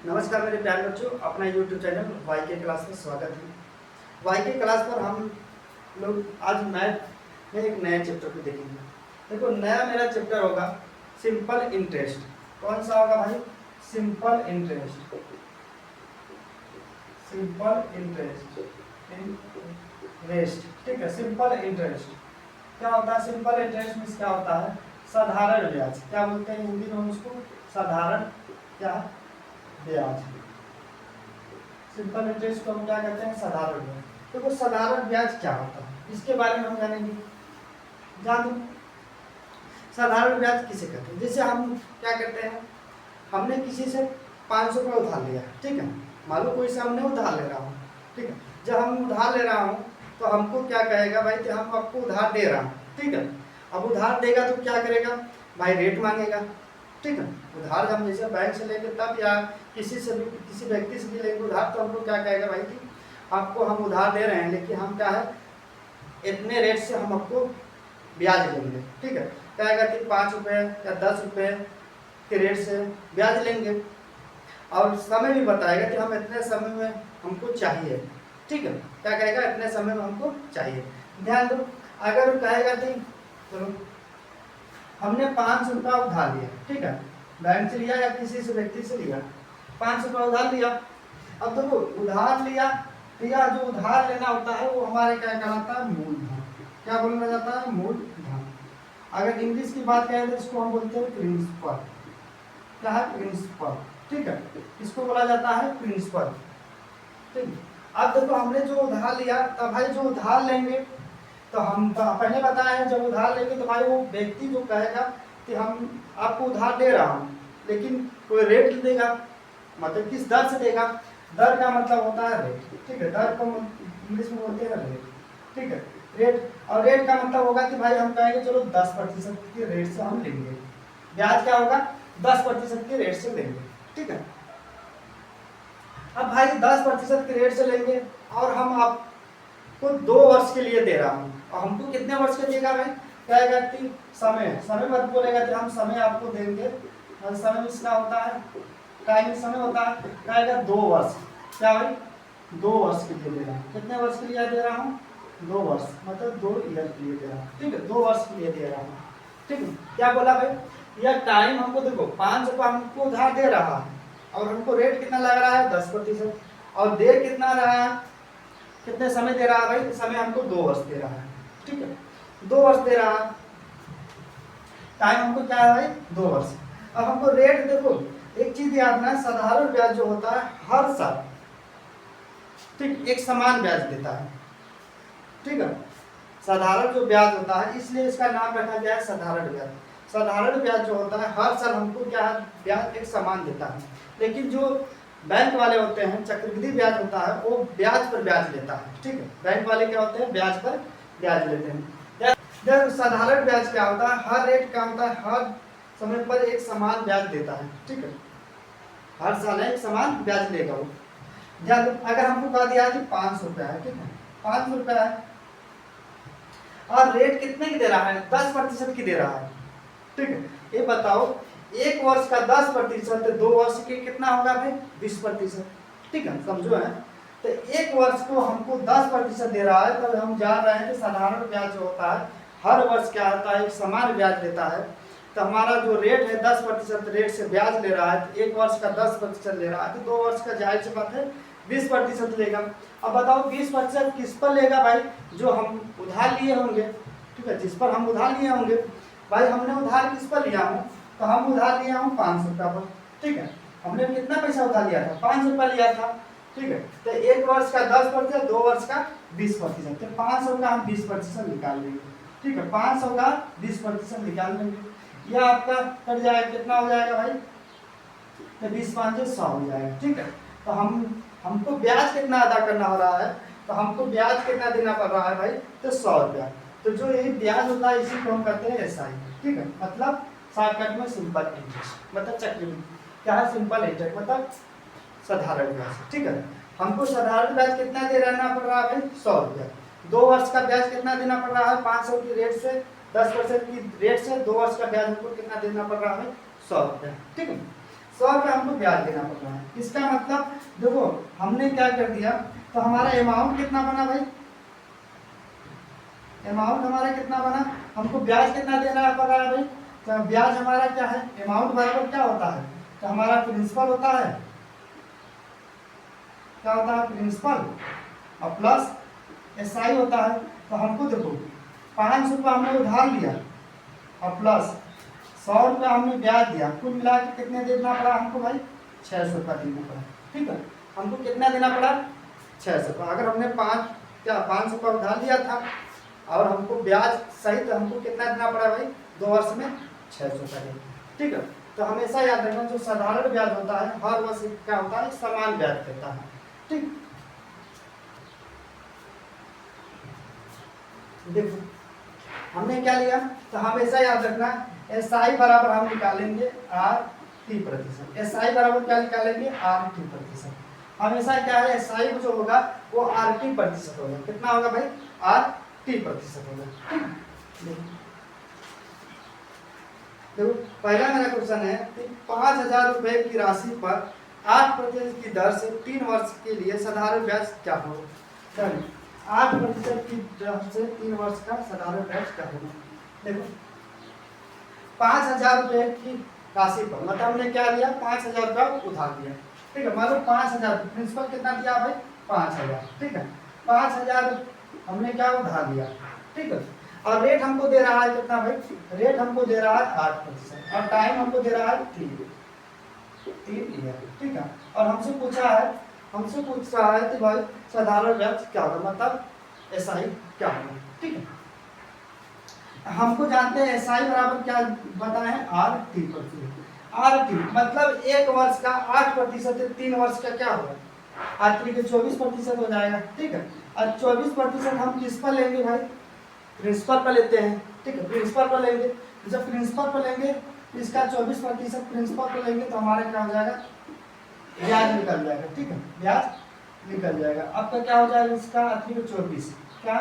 नमस्कार मेरे प्यारे बच्चों, अपना यूट्यूब चैनल वाई के क्लास में स्वागत है। वाई के क्लास पर हम लोग आज मैथ में एक नया चैप्टर को देखेंगे। देखो, नया मेरा चैप्टर होगा सिंपल इंटरेस्ट। कौन सा होगा भाई? Simple interest. सिंपल इंटरेस्ट, ठीक है। सिंपल इंटरेस्ट क्या होता है? सिंपल इंटरेस्ट मीन्स क्या होता है? साधारण ब्याज। क्या बोलते हैं हिंदी में उसको? साधारण क्या? ब्याज। सिंपल इंटरेस्ट को हम क्या कहते हैं? साधारण ब्याज। देखो, साधारण ब्याज क्या होता है इसके बारे में हम जानेंगे। जान दो, साधारण ब्याज किसे कहते हैं? जैसे हम क्या करते हैं, हमने किसी से 500 रुपये उधार लिया, ठीक है। मान लो कोई से हमने उधार ले रहा हूँ, ठीक है। जब हम उधार ले रहा हूँ तो हमको क्या कहेगा भाई कि हम आपको उधार दे रहा हूँ, ठीक है। अब उधार देगा तो क्या करेगा भाई? रेट मांगेगा, ठीक है। उधार हम जैसे बैंक से लेंगे तब, या किसी से भी, किसी व्यक्ति से भी लेंगे उधार, तो हमको क्या कहेगा भाई कि आपको हम उधार दे रहे हैं, लेकिन हम क्या है, इतने रेट से हम आपको ब्याज लेंगे, ठीक है। कहेगा कि 5 रुपये या 10 रुपये के रेट से ब्याज लेंगे, और समय भी बताएगा कि हम इतने समय में हमको चाहिए, ठीक है। क्या कहेगा? इतने समय में हमको चाहिए। ध्यान दो, अगर कहेगा कि चलो हमने 500 रुपया उधार लिया, ठीक है, बैंक से लिया या किसी से व्यक्ति से लिया, 500 रुपया उधार लिया। अब देखो, उधार लिया तो यह जो उधार लेना होता है वो हमारे क्या कहलाता है? मूलधन। क्या बोला जाता है? मूलधन। अगर इंग्लिश की बात करें तो इसको हम बोलते हैं प्रिंसिपल। क्या है? प्रिंसिपल, ठीक है। इसको बोला जाता है प्रिंसिपल, ठीक है। अब देखो, हमने जो उधार लिया, तब भाई जो उधार लेंगे तो हम पहले बताए हैं, जब उधार लेंगे तो भाई वो व्यक्ति जो कहेगा कि हम आपको उधार दे रहा हूँ, लेकिन कोई रेट देगा, मतलब किस दर से देगा। दर का मतलब होता है रेट, ठीक है। दर को इंग्लिश में बोलते हैं रेट, ठीक है। रेट, और रेट का मतलब होगा कि भाई हम कहेंगे चलो 10% के रेट से हम लेंगे। ब्याज क्या होगा? 10% के रेट से लेंगे, ठीक है। अब भाई 10% के रेट से लेंगे और हम आपको 2 वर्ष के लिए दे रहा हूँ, और हमको कितने वर्ष के देगा भाई? कहेगा कि समय मत बोलेगा कि हम समय आपको देंगे, समय इसका होता है टाइम, समय होता है, कहेगा 2 वर्ष। क्या भाई? 2 वर्ष के लिए दे रहा हूँ। कितने वर्ष के लिए दे रहा हूँ? 2 वर्ष, मतलब 2 ईयर के लिए दे रहा हूँ, ठीक है। 2 वर्ष के लिए दे रहा हूँ, ठीक है। क्या बोला भाई? यह टाइम हमको, देखो 500 रुपये हमको उधार दे रहा है, और हमको रेट कितना लग रहा है? 10%। और दे कितना रहा है? कितने समय दे रहा है भाई? समय हमको 2 वर्ष दे रहा है, ठीक है। 2 वर्ष दे रहा है, टाइम हमको क्या है भाई? 2 वर्ष। अब हमको रेट, देखो एक चीज याद रखना, साधारण ब्याज जो होता है हर साल, ठीक, एक समान ब्याज देता है, ठीक है। साधारण जो ब्याज होता है, इसलिए इसका नाम रखा गया है साधारण ब्याज। साधारण ब्याज जो होता है हर साल हमको क्या है? ब्याज एक समान देता है। लेकिन जो बैंक वाले होते हैं, चक्रवृद्धि ब्याज होता है, वो ब्याज पर ब्याज लेता है, ठीक है। बैंक वाले क्या होते हैं? ब्याज पर ब्याज लेते हैं। जब साधारण ब्याज क्या होता है? हर रेट क्या होता है? हर समय पर एक समान ब्याज देता है, ठीक है। हर साल एक समान ब्याज लेगा वो। ध्यान, अगर हमको कहा दिया कि 500 रुपया है, ठीक है, 500 रुपया है, और रेट कितने की दे रहा है? 10% की दे रहा है, ठीक है। ये बताओ, 1 वर्ष का 10%, 2 वर्ष के कितना होगा भाई? 20%, ठीक है। समझो है, तो 1 वर्ष को हमको 10% दे रहा है, तब हम जान रहे हैं कि साधारण ब्याज जो होता है हर वर्ष क्या होता है? एक समान ब्याज देता है। तो हमारा जो रेट है 10% रेट से ब्याज ले रहा है, तो 1 वर्ष का 10% ले रहा है, तो 2 वर्ष का जाहिर सी बात है 20% लेगा। अब बताओ 20% किस पर लेगा भाई? जो हम उधार लिए होंगे, ठीक है, जिस पर हम उधार लिए होंगे। भाई हमने उधार किस पर लिया हूँ? तो हम उधार लिया हूँ 500 रुपया पर, ठीक है। हमने कितना पैसा उधार लिया था? 500 रुपया लिया था, ठीक है। तो 1 वर्ष का 10%, 2 वर्ष का 20%, तो 500 का हम 20% निकाल लेंगे, ठीक है। 500 का 20% निकाल लेंगे, यह आपका कट जाएगा, कितना हो जाएगा भाई? तो 20×5 100 हो जाएगा, ठीक है। तो हमको ब्याज कितना अदा करना हो रहा है? तो हमको ब्याज कितना देना पड़ रहा है भाई? तो 100 रुपया। तो जो ये ब्याज होता है इसी को हम कहते हैं SI, ठीक है। मतलब शॉर्टकट में सिंपल इंटरेस्ट, मतलब चक्रवृद्धि। क्या है? सिंपल इंटरेस्ट मतलब साधारण ब्याज, ठीक है। हमको साधारण ब्याज कितना दे रहना पड़ रहा है भाई? 100 रुपया। 2 वर्ष का ब्याज कितना देना पड़ रहा है? 500 की रेट से, 10% की रेट से 2 वर्ष का ब्याज हमको कितना देना पड़ रहा है? 100 रुपया, ठीक है। 100 रुपये हमको ब्याज देना पड़ रहा है। इसका मतलब देखो हमने क्या कर दिया, तो हमारा अमाउंट कितना बना भाई, अमाउंट हमारा कितना बना, हमको ब्याज कितना देना पड़ रहा है भाई, तो ब्याज हमारा क्या है, अमाउंट बराबर क्या होता है, तो हमारा प्रिंसिपल होता है, क्या होता है प्रिंसिपल और प्लस एसआई होता है। तो हमको देखो 500 रुपये हमने उधार लिया और प्लस 100 रुपये हमने ब्याज दिया, कुल मिला के कितने देना पड़ा हमको भाई, 600 रुपये देना पड़ा। ठीक है, हमको कितना देना पड़ा, 600 रुपये। अगर हमने 500 रुपये उधार लिया था और हमको ब्याज सहित हमको कितना देना पड़ा भाई, 2 वर्ष में 600 रुपये। ठीक है, तो हमेशा याद रखना जो साधारण ब्याज होता है हर वर्ष क्या होता है, समान ब्याज देता है। ठीक, देखो हमने क्या लिया, तो हमेशा याद रखना एसआई बराबर हम निकालेंगे RT%। एसआई बराबर क्या निकालेंगे, RT%। हमेशा क्या है, एसआई जो होगा वो RT% होगा। कितना होगा भाई, RT% होगा। देखो पहला मेरा क्वेश्चन है कि 5,000 रुपए की राशि पर 8% की दर से 3 वर्ष के लिए साधारण ब्याज क्या होगा। चलिए 8% की दर से 3 वर्ष का साधारण ब्याज क्या होगा। देखो 5,000 रुपए की राशि पर मतलब हमने क्या लिया, 5,000 रुपया उधार लिया। ठीक है, मान लो 5,000, प्रिंसिपल कितना दिया भाई, 5,000। ठीक है, 5,000 हमने क्या उधार लिया। ठीक है, और रेट हमको दे रहा है कितना भाई, रेट हमको दे रहा है 8% और टाइम हमको दे रहा है 3 ईयर। ठीक है, और हमसे पूछ रहा है कि भाई साधारण ब्याज क्या होगा, मतलब एसआई क्या होगा। ठीक है, हमको जानते हैं एसआई बराबर क्या बताए, RT मतलब 1 वर्ष का 8% है, 3 वर्ष का क्या होगा, 8 के 24% हो जाएगा। ठीक है, और 24% हम किस पर लेंगे भाई, प्रिंसिपल पर लेते हैं। ठीक है, प्रिंसिपल पर लेंगे, जब प्रिंसिपल पर लेंगे इसका 24% प्रिंसिपल पर लेंगे तो हमारा क्या हो जाएगा, ब्याज निकल जाएगा। ठीक है, ब्याज निकल जाएगा। आपका क्या हो जाएगा, इसका 8 को 24 क्या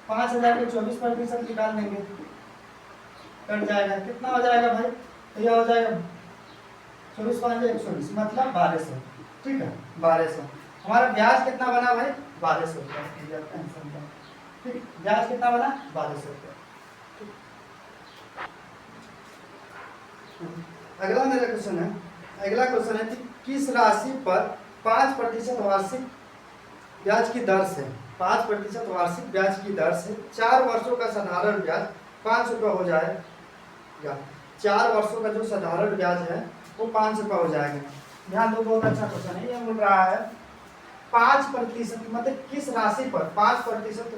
5,000 के 24% निकाल देंगे, कट जाएगा, कितना हो जाएगा भाई, तो यह हो जाएगा 24 5 120 मतलब 1200। ठीक है, 1200 हमारा ब्याज कितना बना भाई, 1200 रुपया। ठीक, ब्याज कितना बना, 1200 रुपया। अगला मेरा क्वेश्चन है, अगला क्वेश्चन है कि किस राशि पर 5% वार्षिक ब्याज की दर से 5% वार्षिक ब्याज की दर से 4 वर्षों का साधारण ब्याज 5 रुपये हो जाएगा। 4 वर्षों का जो साधारण ब्याज है वो 5 रुपये हो जाएगा। ध्यान दो, बहुत अच्छा क्वेश्चन है। ये बोल रहा है 5% मतलब किस राशि पर 5%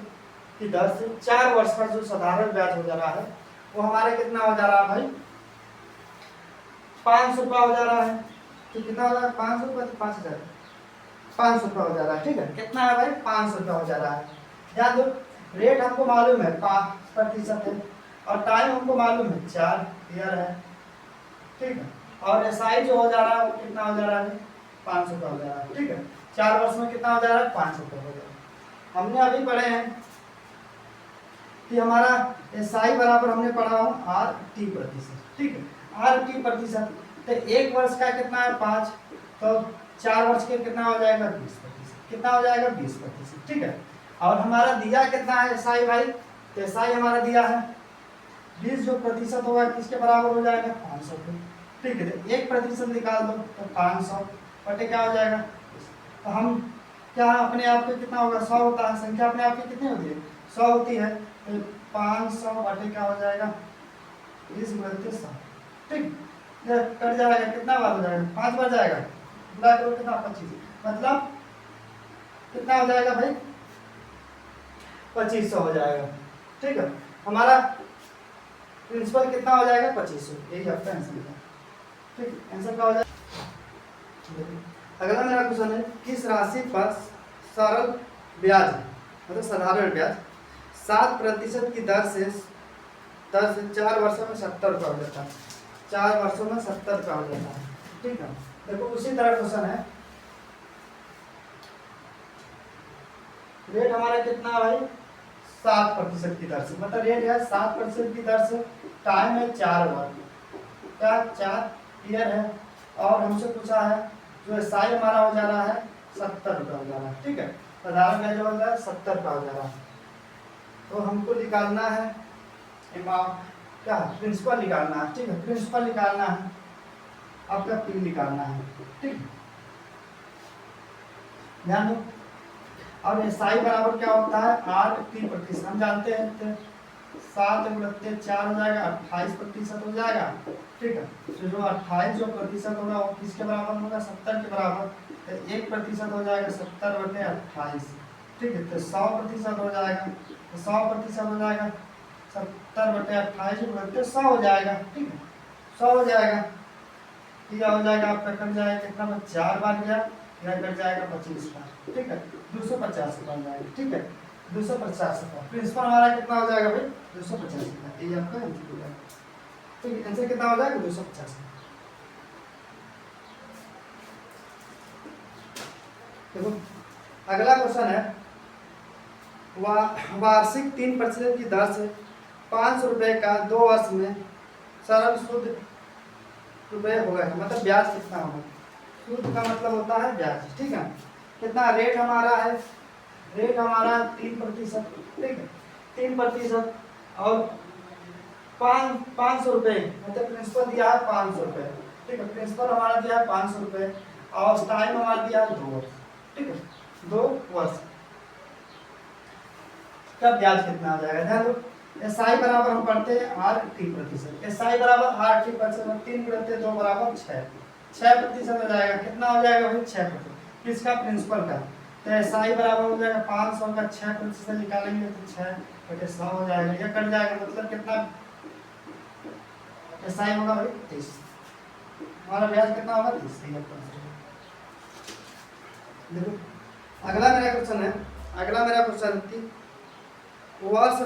की दर से 4 वर्ष का जो साधारण ब्याज हो जा रहा है वो हमारे कितना हो जा रहा है भाई, 500 रुपया हो जा रहा है। तो कितना हो रहा है, 500 रुपये तो 5,000, 500 रुपया हो जा रहा है। ठीक है, कितना है भाई, 500 रुपया हो जा रहा है। ध्यान दो, रेट हमको मालूम है 5% है और टाइम हमको मालूम है 4 ईयर है। ठीक है, और एसआई जो हो जा रहा है वो कितना हो जा रहा है, 500 रुपया हो जा रहा है। ठीक है, 4 वर्ष में कितना हो जा रहा है, 500 रुपया हो जा रहा है। हमने अभी पढ़े हैं कि हमारा एसआई बराबर हमने पढ़ा RT%। ठीक है, RT%, तो 1 वर्ष का कितना है 5, तो 4 वर्ष के कितना हो जाएगा 20%, कितना हो जाएगा 20%। ठीक है, और हमारा दिया कितना है एसआई भाई, तो एसआई हमारा दिया है 20 जो प्रतिशत होगा किसके बराबर हो जाएगा, 500 के। ठीक है, 1% निकाल दो तो 500 बटे क्या हो जाएगा, तो हम क्या अपने आप पे कितना होगा, 100 होता है, संख्या अपने आप की कितनी होती है, 100 होती है, तो 500 बटे क्या हो जाएगा, 20 × 100। ठीक, कट जाएगा, कितना बार हो जाएगा, 5 बार जाएगा, पूरा करो कितना 25, मतलब कितना हो जाएगा भाई, 2500 हो जाएगा। ठीक है, हमारा प्रिंसिपल कितना हो जाएगा, 2500, यही आपका आंसर है। ठीक, आंसर क्या हो जाएगा। अगला मेरा क्वेश्चन है, किस राशि पर सरल ब्याज मतलब साधारण ब्याज 7% की दर से 4 वर्षों में 70 रुपये हो जाता है, 4 वर्षों में 70 रुपये हो जाता है। ठीक है, देखो उसी तरह क्वेश्चन है, रेट हमारा कितना है भाई, 7% की दर से, मतलब रेट है 7% की दर से, टाइम है 4 वर्ष, क्या 4 ईयर है, और हमसे पूछा है जो एसआई हमारा हो जा रहा है 70 रुपये हो जा रहा है। ठीक है, साधारण ब्याज हो जा रहा है 70 रुपये हो जा रहा है। तो हमको निकालना है क्या प्रिंसिपल निकालना है। ठीक है, प्रिंसिपल निकालना है, आपका पी निकालना है। ठीक, ध्यान दो। और एसआई बराबर क्या होता है 8%। हम जानते हैं 7 × 4 हो जाएगा 28% हो जाएगा। ठीक है, तो जो 28 जो प्रतिशत होगा वो किसके बराबर होगा 70 के बराबर। तो 1% हो जाएगा 70/28। ठीक है, तो 100% हो जाएगा, तो 100% हो जाएगा 70/28 100 हो जाएगा। ठीक है, 100 हो जाएगा। क्या हो जाएगा आपका कट जाएगा कितना 4 बार गया, यह कट जाएगा 25 बार। ठीक है, 250 बन जाएगा। ठीक है, 250 रुपये। प्रिंसिपल हमारा कितना हो जाएगा भाई 250 रुपये। ये आपका आंसर हो जाएगा। ठीक है, आंसर कितना हो जाएगा 250। देखो अगला क्वेश्चन है वार्षिक 3% की दर से 500 रुपये का 2 वर्ष में सरल शुद्ध रुपये होगा, मतलब ब्याज कितना होगा। शुद्ध का मतलब होता है ब्याज। ठीक है, कितना रेट हमारा है, रेट हमारा 3%। ठीक है, 3% और 500 रुपये, मतलब प्रिंसिपल दिया है 500 रुपये। ठीक है, प्रिंसिपल हमारा दिया है 500 रुपये और टाइम हमारा दिया है 2 वर्ष। ठीक है, 2 वर्ष का ब्याज कितना हो जाएगा। ध्यान दो, एसआई बराबर हम पढ़ते हैं 8%। एसआई बराबर 8%, 3 × 2 बराबर 6% हो जाएगा। कितना हो जाएगा भाई 6%। किसका प्रिंसिपल का। तो एसआई बराबर हो जाएगा 500 का 6% निकालेंगे तो 6/100 हो जाएगा। यह कट जाएगा, मतलब कितना एसआई होगा भाई 30। हमारा ब्याज कितना होगा 30। देखो अगला मेरा क्वेश्चन है, अगला मेरा क्वेश्चन थी वर्ष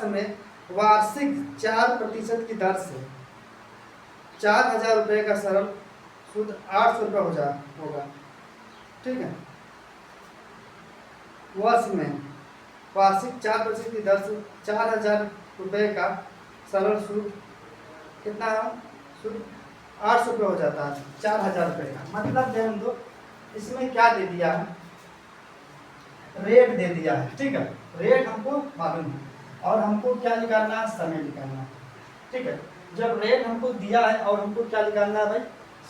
में वार्षिक 4% की दर से 4000 रुपये का सरल शुद्ध 800 रुपये होगा। ठीक है, वर्ष में वार्षिक 4% की दर से 4000 रुपये का सरल शुद्ध कितना है शुद्ध 800 रुपये हो जाता है 4000 रुपये का। मतलब ध्यान दो, इसमें क्या दे दिया है, रेट दे दिया है। ठीक है, रेट हमको मालूम है और हमको क्या निकालना है, समय निकालना है। ठीक है, जब रेट हमको दिया है और हमको क्या निकालना है भाई,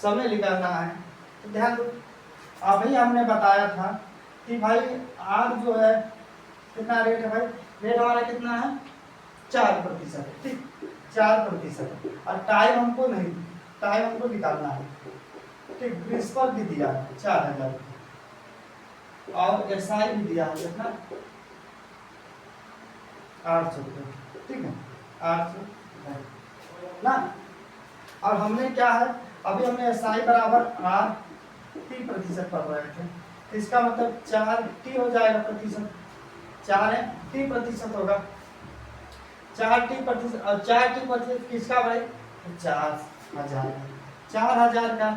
समय निकालना है। तो ध्यान दो, अभी हमने बताया था कि भाई आज जो है कितना रेट है भाई, रेट हमारा कितना है 4%। ठीक, 4% और टाइम हमको नहीं, टाइम हमको निकालना है। ठीक, प्रिंसिपल भी दिया है 4000 और एसआई भी दिया है कितना 800 रुपये। ठीक है, 800 ना। और हमने क्या है, अभी हमने एसआई बराबर 8% पढ़ रहे थे, तो इसका मतलब 4t हो जाएगा प्रतिशत, 4t% होगा 4t% और 4t% किसका भाई 4000, 4000 का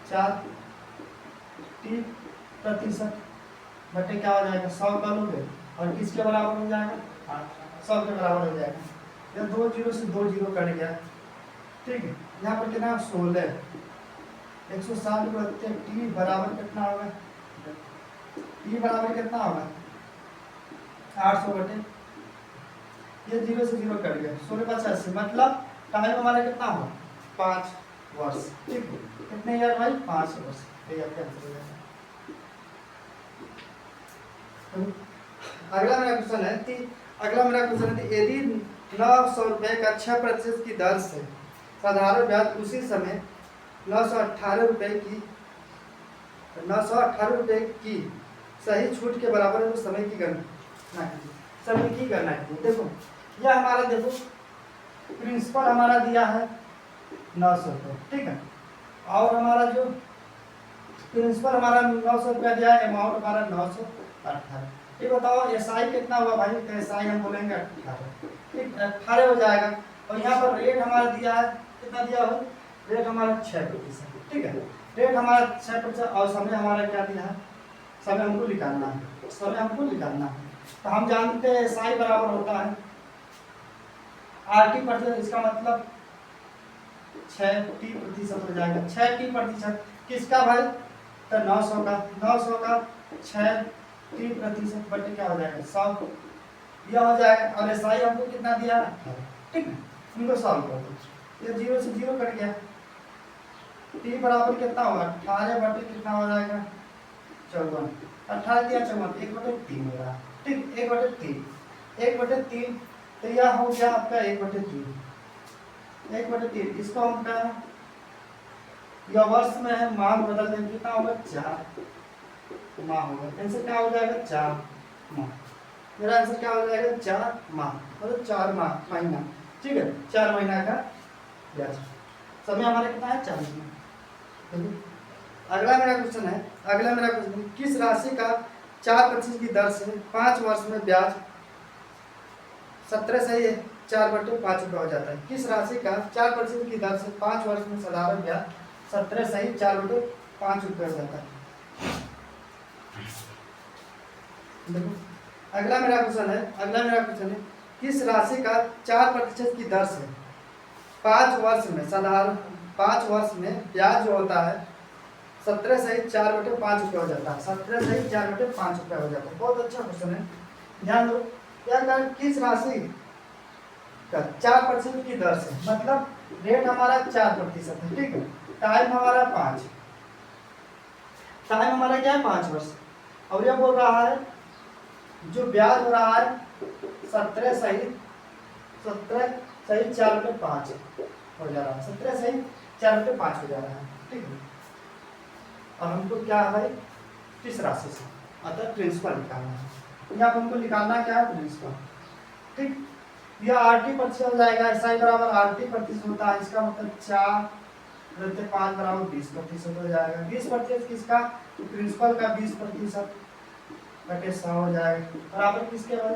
4t% बटे क्या हो जाएगा 100 का लोगे और किसके बराबर हो जाएगा 100 के बराबर हो जाएगा। यह 2 जीरो से 2 जीरो कट गया। ठीक है, यहाँ पर कितना 16 160 × t बराबर कितना होगा, t बराबर कितना होगा 800 बटे ये 0 से 0 कट गया 16 × 85, मतलब टाइम हमारा कितना होगा 5 वर्ष। ठीक है, कितने ईयर भाई 5 वर्ष। अगला मेरा क्वेश्चन है कि यदि 900 रुपये का 6% की दर से साधारण ब्याज उसी समय 918 रुपये की सही छूट के बराबर है तो समय की गणना कीजिए। देखो यह हमारा, देखो प्रिंसिपल हमारा दिया है 900 रुपये। ठीक है, और हमारा जो प्रिंसिपल हमारा 900 रुपया दिया है, अमाउंट हमारा 918। ये बताओ एसआई कितना हुआ भाई, तो एसआई हम बोलेंगे 18। ठीक, 18 हो जाएगा। और यहाँ पर रेट हमारा दिया है कितना दिया हो, रेट हमारा 6%। ठीक है, रेट हमारा 6% और समय हमारा क्या दिया है, समय हमको निकालना है, समय हमको निकालना है। तो हम जानते हैं एसआई बराबर होता है 8%। इसका मतलब 6t% हो जाएगा। 6t% किसका भाई? तो 900 का। 900 का 6t% बटे क्या हो जाएगा? 100। यह हो जाएगा। और एसआई हमको कितना दिया? ठीक है, इनको सॉल्व कर दो। ये 0 से 0 कट गया। t बराबर कितना होगा? 18 बटे कितना हो जाएगा? 54। 18 दिया 54, 1/3 हो रहा। ठीक, 1/3, 1/3। तो यह हो गया आपका 1/3, 1/3। इसको हम क्या है, यह वर्ष में है, माह बदल देंगे, कितना होगा? 4 माह होगा। आंसर क्या हो जाएगा? 4 माह। मेरा आंसर क्या हो जाएगा? 4 माह, मतलब 4 माह, महीना। ठीक है, 4 महीना का ब्याज। समय हमारे कितना है? 40 माह। अगला मेरा क्वेश्चन है, अगला मेरा क्वेश्चन, किस राशि का 4% की दर से 5 वर्ष में ब्याज 17 से 4/5 रुपये हो जाता है? किस राशि का 4% की दर से 5 वर्ष में साधारण ब्याज 17 से 4/5 रुपये हो जाता है? देखो, अगला मेरा क्वेश्चन है, अगला मेरा क्वेश्चन है, किस राशि का 4% की दर से 5 वर्ष में साधारण 5 वर्ष में ब्याज जो होता है 17 से 4/5 रुपये हो जाता है? 17 से 4/5 रुपये हो जाता है। बहुत अच्छा क्वेश्चन है, ध्यान दो। क्या किस राशि का 4% की दर से, मतलब रेट हमारा 4% है, ठीक है, टाइम हमारा 5, टाइम हमारा क्या है? 5 वर्ष। और यह बोल रहा है जो ब्याज हो रहा है 17 सही 4/5 हो जा रहा है, 17 सही 4/5 हो जा रहा है, ठीक है। और हमको क्या है भाई? किस राशि से, अतः प्रिंसिपल निकालना है। यहाँ हमको निकालना क्या है? प्रिंसिपल। ठीक, यह RT% हो जाएगा। SI बराबर RT% होता है, इसका मतलब 4/5 बराबर 20% हो जाएगा। 20% किसका? प्रिंसिपल का 20% बटे 100 हो जाएगा, बराबर किसके भाई?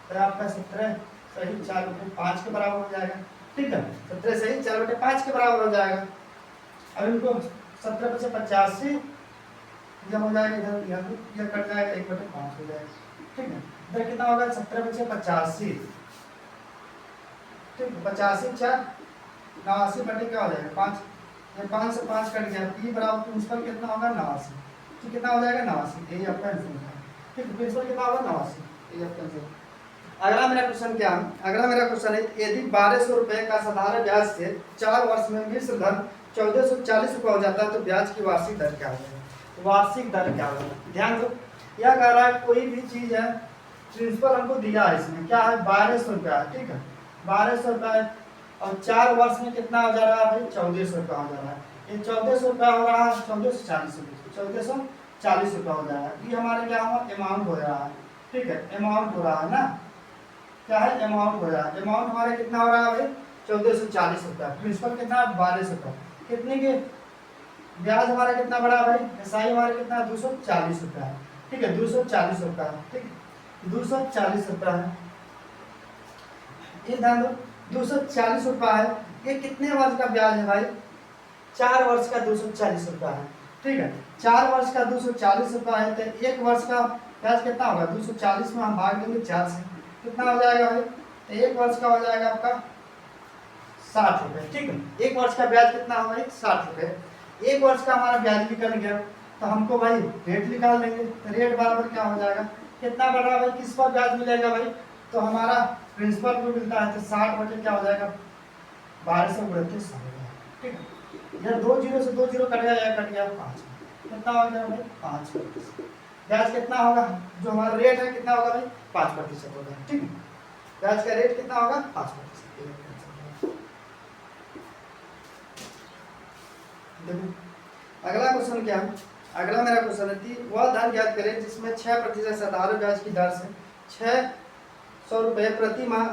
तो आपका 17 सही 4/5 के बराबर हो जाएगा, ठीक है। 17 सही 4/5 के बराबर हो जाएगा। अब इनको 17 से 85 जब हो जाएगा, इधर यह कट जाएगा, 1/5 हो जाएगा, ठीक है। इधर कितना होगा? 17 से 85, ठीक है, 85 4 89 बटे क्या हो जाएगा? 5। 5 से 5 कट गया। P बराबर प्रिंसिपल कितना होगा? 89। तो कितना हो जाएगा? 89। यही आपका आंसर है, ठीक। प्रिंसिपल कितना होगा? 89। यही आपका आंसर। अगला मेरा क्वेश्चन क्या है? अगला मेरा क्वेश्चन है, यदि 1200 रुपये का साधारण ब्याज से 4 वर्ष में मिश्र धन 1440 रुपये हो जाता है तो ब्याज की वार्षिक दर क्या होगी? वार्षिक दर क्या होगी? ध्यान दो, यह कह रहा है कोई भी चीज है, प्रिंसिपल हमको दिया है, इसमें क्या है? 1200 रुपया है, ठीक है, 1200 रुपया है। और 4 वर्ष में कितना हो जा रहा है भाई? 1400 रुपया हो जा रहा है। ये 1400 रुपया हो रहा है, 1440 रुपये, 1440 रुपया हो जाएगा। ये हमारे क्या हुआ? अमाउंट हो रहा है, ठीक है, अमाउंट हो रहा है ना, क्या है? अमाउंट हो रहा है। अमाउंट हमारे कितना हो रहा है भाई? 1440 रुपया। प्रिंसिपल कितना? 1200 रुपया। कितने के ब्याज हमारा कितना बड़ा भाई? एसआई हमारा कितना? 240 रुपया है, ठीक है, 240 रुपया है, ठीक है, 240 रुपया है। ये ध्यान दो, 240 रुपया है। ये कितने वर्ष का ब्याज है भाई? 4 वर्ष का 240 रुपया है, ठीक है। 4 वर्ष का 240 रुपया है, तो 1 वर्ष का ब्याज कितना होगा? 240 में हम भाग देंगे 4 से, कितना हो जाएगा भाई? तो 1 वर्ष का हो जाएगा आपका 60 रुपये, ठीक है। 1 वर्ष का ब्याज कितना होगा भाई? 60 रुपये। 1 वर्ष का हमारा ब्याज निकल गया, तो हमको भाई रेट निकाल लेंगे। तो रेट बराबर क्या हो जाएगा? कितना बढ़ रहा है भाई? किस पर ब्याज मिलेगा भाई? तो हमारा प्रिंसिपल को मिलता है, तो 60 बटे क्या हो जाएगा? 1200 गुणित 100 हो जाएगा, ठीक है। इधर 2 0 से 2 0 कट गया, या कट गया 5, कितना हो गया भाई? 5%। ब्याज कितना होगा? जो हमारा रेट है कितना होगा भाई? 5% होगा, ठीक है। ब्याज का रेट कितना होगा? 5%। देखो, अगला क्वेश्चन क्या है? अगला मेरा क्वेश्चन है कि वह धन ज्ञात करें जिसमें 6% साधारण ब्याज की दर से 600 रुपये प्रति माह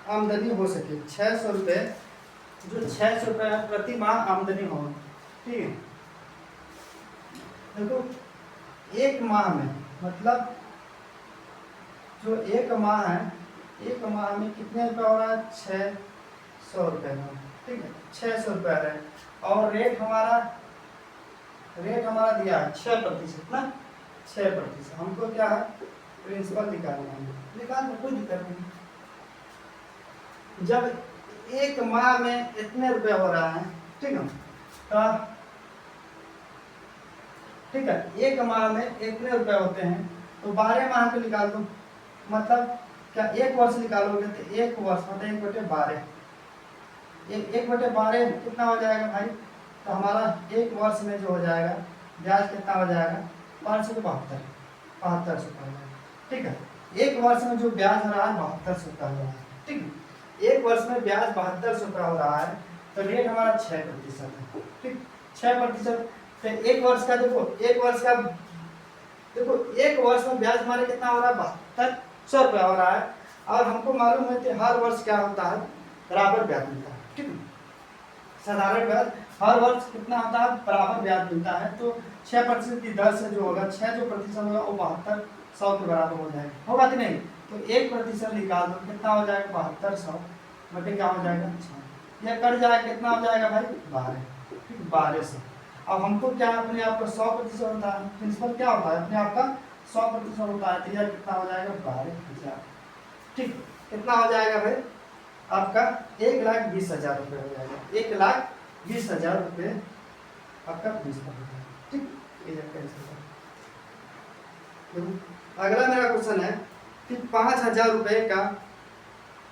आमदनी हो सके। 600 रुपये, जो 600 रुपये प्रति माह आमदनी हो, ठीक है। देखो, 1 माह में, मतलब जो 1 माह है, 1 माह में कितने रुपये हो रहा है? 600 रुपये में, ठीक है, 600 रुपये है। और रेट हमारा दिया है 6% ना, 6%। हमको क्या है? प्रिंसिपल निकालना है, निकाल कोई दिक्कत नहीं। जब एक माह में इतने रुपए हो रहा है, ठीक है। तो ठीक है, एक माह में इतने रुपए होते हैं, तो 12 माह को निकाल दो। मतलब क्या एक वर्ष निकालोगे तो एक वर्ष मतलब 1/12, 1/12 कितना हो जाएगा भाई? तो हमारा एक वर्ष में जो हो जाएगा ब्याज कितना हो जाएगा? 572 7200 का हो जाएगा, ठीक है। एक वर्ष में जो ब्याज हो रहा है 7200 का हो रहा है, ठीक है। एक वर्ष में ब्याज 7200 का हो रहा है, तो रेट हमारा 6% है, ठीक। 6%। तो एक वर्ष का देखो, एक वर्ष में ब्याज हमारे कितना हो रहा है? 7200 रुपया हो रहा है। और हमको मालूम है कि हर वर्ष क्या होता है? बराबर ब्याज मिलता है, ठीक है। साधारण ब्याज हर वर्ष कितना होता है? बराबर ब्याज मिलता है। तो 6% की दर से जो होगा, 6 जो प्रतिशत होगा वो 7200 के बराबर हो जाएगा, होगा कि नहीं? तो 1% निकाल दो, कितना हो जाएगा? 7200 बटे क्या हो जाएगा? 6। यह कट जाएगा, कितना हो जाएगा भाई? 12, ठीक, 1200। अब हमको क्या अपने आप का 100% होता है, प्रिंसिपल क्या होता है? अपने आप का 100% होता है, तो यह कितना हो जाएगा? 12,000, ठीक। कितना हो जाएगा भाई? आपका 1,20,000 रुपये हो जाएगा, 1,20,000 रुपये आपका प्रिंसिपल हो जाएगा, ठीक। अगला मेरा क्वेश्चन है कि 5,000 रुपये का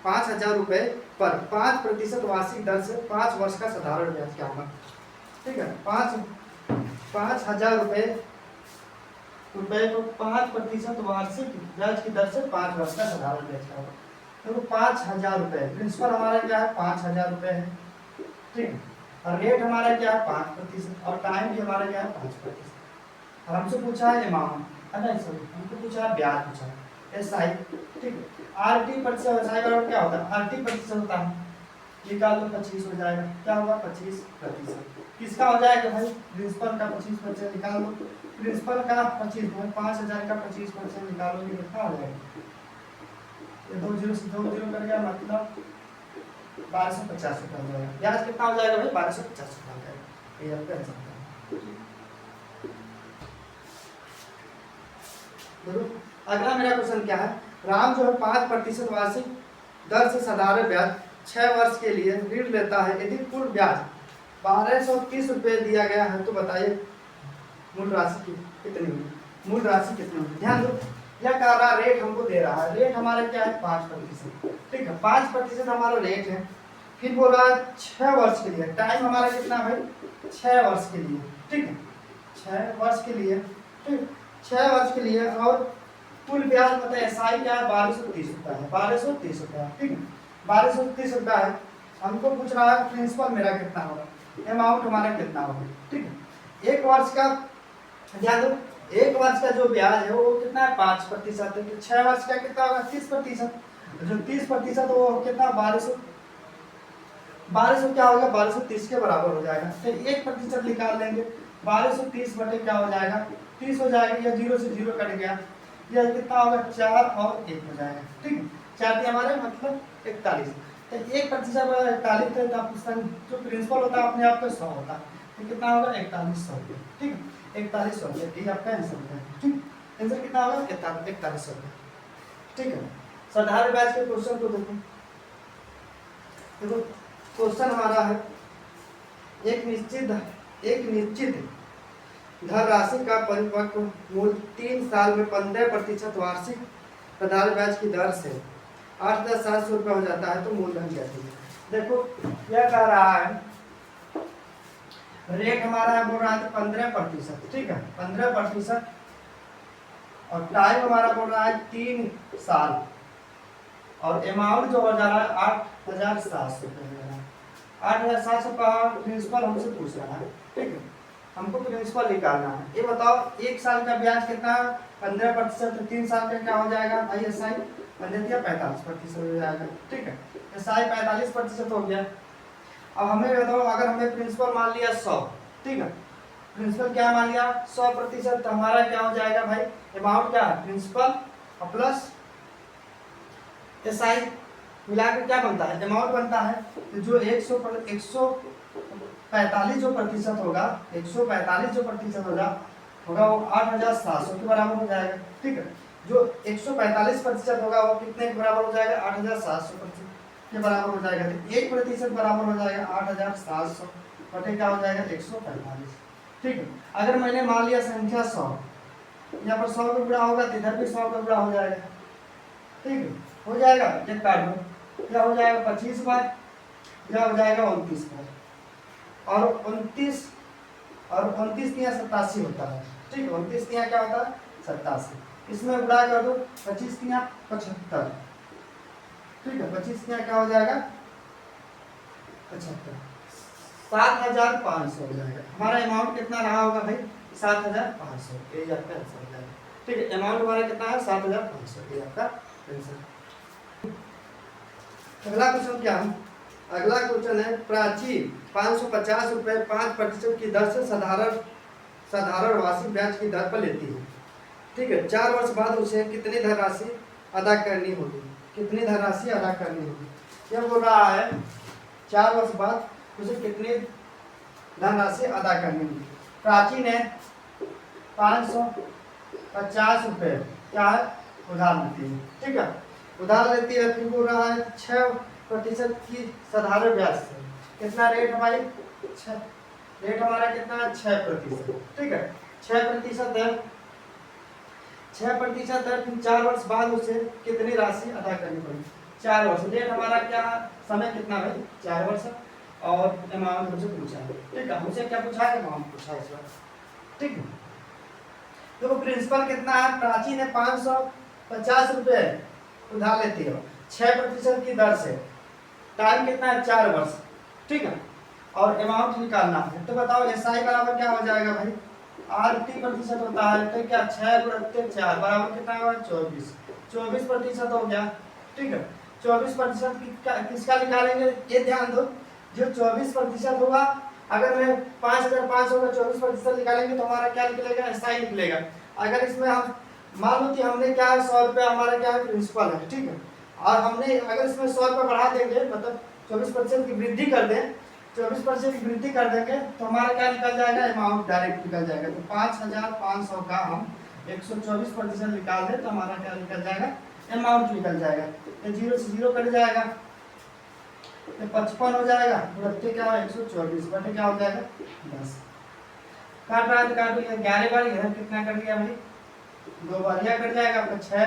5,000 रुपये पर 5% वार्षिक दर से 5 वर्ष का साधारण ब्याज क्या होगा? ठीक है, 5,000 रुपये को 5% वार्षिक ब्याज की दर से 5 वर्ष का साधारण ब्याज क्या होगा? देखो 5,000 रुपये प्रिंसिपल हमारा क्या है? 5,000 रुपये है, ठीक। और रेट हमारा क्या है? 5% और टाइम भी हमारा क्या है? 5%। और हमसे पूछा है अमाउंट, है ना, सॉरी हमको पूछा है ब्याज पूछा है, एसआई, ठीक। आरटी प्रतिशत एसआई बराबर क्या होता है? आरटी प्रतिशत होता है, निकाल दो 25 हो जाएगा, क्या होगा? 25%। किसका हो जाएगा भाई? प्रिंसिपल का 25% निकाल दो, प्रिंसिपल का 25 में 5,000 का 25% निकालोगे कितना हो जाएगा? ये 2 जीरो से 2 जीरो कर गया, मतलब 1250 रुपये हो जाएगा। ब्याज कितना हो जाएगा भाई? 1250 रुपये हो जाएगा, ये आपका आंसर है। देखो अगला मेरा क्वेश्चन क्या है? राम जो है 5% वार्षिक दर से साधारण ब्याज 6 वर्ष के लिए ऋण लेता है। यदि कुल ब्याज 1230 रुपये दिया गया है तो बताइए मूल राशि कितनी होगी? मूल राशि कितनी होगी? ध्यान दो, यह कह रहा रेट हमको दे रहा है, रेट हमारा क्या है? 5%, ठीक है। 5% हमारा रेट है, फिर बोल रहा है 6 वर्ष के लिए, टाइम हमारा कितना भाई? 6 वर्ष के लिए, ठीक है, 6 वर्ष के लिए, ठीक, 6 वर्ष के लिए। और कुल ब्याज मतलब एसआई क्या है? 1230 रुपया है, 1230 रुपया, ठीक है, 1230 रुपया है। हमको पूछ रहा है प्रिंसिपल मेरा कितना होगा, अमाउंट हमारा कितना होगा, ठीक है। एक वर्ष का ध्यान दो, एक वर्ष का जो ब्याज है वो कितना है? 5%। तो 6 वर्ष का कितना होगा? 30%। जो 30% वो कितना? 1200 क्या होगा? 1230 के बराबर हो जाएगा। तो 1% निकाल लेंगे, 1230 बटे क्या हो जाएगा? 30 हो जाएगा, या 0 से 0 कट गया, यह कितना होगा? 4 और 1 हो जाएगा, ठीक है। 4 दिए हमारे मतलब 41। तो 1% 41 है, तो जो प्रिंसिपल होता है अपने आप का 100 होता है, तो कितना होगा? 4100 रुपये, ठीक है, 4100 रुपये, ठीक है, आपका आंसर है, ठीक। आंसर कितना होगा? 4100 रुपये, ठीक है। साधारण ब्याज के क्वेश्चन को देखो, देखो क्वेश्चन हमारा है एक निश्चित धन राशि का परिपक्व मूल्य 3 साल में 15% वार्षिक साधारण ब्याज की दर से 8,700 रुपये हो जाता है, तो मूलधन क्या है? देखो यह कह रहा है रेट हमारा है, बोल रहा है 15%, ठीक है, 15%। और टाइम हमारा बोल रहा है 3 साल, और अमाउंट जो हो जा रहा है 8,700 रुपये हो जा रहा है। 8,700 का प्रिंसिपल हमसे पूछ रहा है, ठीक है, हमको प्रिंसिपल निकालना है। ये बताओ 1 साल का ब्याज कितना है? 15%। तो 3 साल का क्या हो जाएगा भाई? एसआई 45% हो जाएगा, ठीक है, एसआई 45% हो गया। अब हमें बताओ, अगर हमें प्रिंसिपल मान लिया 100, ठीक है, प्रिंसिपल क्या मान लिया? 100%, तो हमारा क्या हो जाएगा भाई? अमाउंट क्या है? प्रिंसिपल प्लस एसआई मिलाकर क्या बनता है? अमाउंट बनता है। तो जो 145 जो प्रतिशत होगा, 145 जो प्रतिशत होगा वो 8,700 के बराबर हो जाएगा, ठीक है। जो 145% होगा वो कितने के बराबर हो जाएगा? 8,700%। के बराबर हो जाएगा। तो 1% बराबर हो जाएगा 8700 बटे क्या हो जाएगा 145। ठीक है, अगर मैंने मान लिया संख्या 100, यहाँ पर 100 का गुणा होगा तो इधर भी 100 का गुणा हो जाएगा। ठीक है, हो जाएगा, ये काट दो, क्या हो जाएगा 25 बार, या हो जाएगा 29 बार, और 29 और 29 तिया 87 होता है। ठीक है, 29 तिया क्या होता है 87, इसमें गुणा कर दो 25 तिया 75। ठीक है, 25 तिया क्या हो जाएगा 75, 7500 हो जाएगा। हमारा अमाउंट कितना रहा होगा भाई 7500, ये आपका आंसर हो जाएगा। ठीक है, अमाउंट हमारा कितना है 7500, ये आपका आंसर। अगला क्वेश्चन क्या है, अगला क्वेश्चन है प्राची 550 रुपए 5% की दर से साधारण वार्षिक ब्याज की दर पर लेती है। ठीक है, 4 वर्ष बाद उसे कितनी धनराशि अदा करनी होगी, कितनी धनराशि अदा करनी होगी। यह बोल रहा है 4 वर्ष बाद उसे कितनी धनराशि अदा करनी होगी। प्राची ने 550 रुपए क्या है उधार लेती है। ठीक है, उधार लेती है, फिर बोल रहा है 6% की साधारण ब्याज से, कितना रेट है भाई, रेट हमारा कितना है 6%। ठीक है, 6% है, 6% है, फिर 4 वर्ष बाद उसे कितनी राशि अदा करनी पड़ेगी, 4 वर्ष। रेट हमारा क्या, समय कितना भाई 4 वर्ष, और अमाउंट हमसे पूछा है। ठीक है, हमसे क्या पूछा है, अमाउंट पूछा है इस बार। ठीक है, तो प्रिंसिपल कितना है, प्राची ने 550 रुपए उधार लेती है 6% की दर से, टाइम कितना है 4 वर्ष। ठीक है, और अमाउंट निकालना है, तो बताओ एसआई बराबर क्या हो जाएगा भाई, 80% होता है, तो क्या 6 × 4 बराबर कितना होगा 24, 24% हो गया। ठीक है, 24% किसका निकालेंगे, ये ध्यान दो, जो 24% होगा, अगर मैं 5500 का 24% निकालेंगे तो हमारा क्या निकलेगा, एसआई निकलेगा। अगर इसमें हम मान लो कि हमने क्या है 100 रुपये हमारा क्या है प्रिंसिपल है। ठीक है, और हमने अगर इसमें 100 रुपये बढ़ा देंगे, मतलब 24% की वृद्धि कर दें, 24% की वृद्धि कर देंगे तो हमारा क्या निकल जाएगा, अमाउंट डायरेक्ट निकल जाएगा। तो 5500 का हम 124% निकाल दें तो हमारा क्या निकल जाएगा, अमाउंट निकल जाएगा। तो 0 से 0 कट जाएगा, तो 55 हो जाएगा, बटे क्या 124 बटे क्या हो जाएगा 10। काट रहा है तो काट लिया, 11 बार इधर कितना कर दिया भाई 2 बार, यह कट जाएगा आपका 6,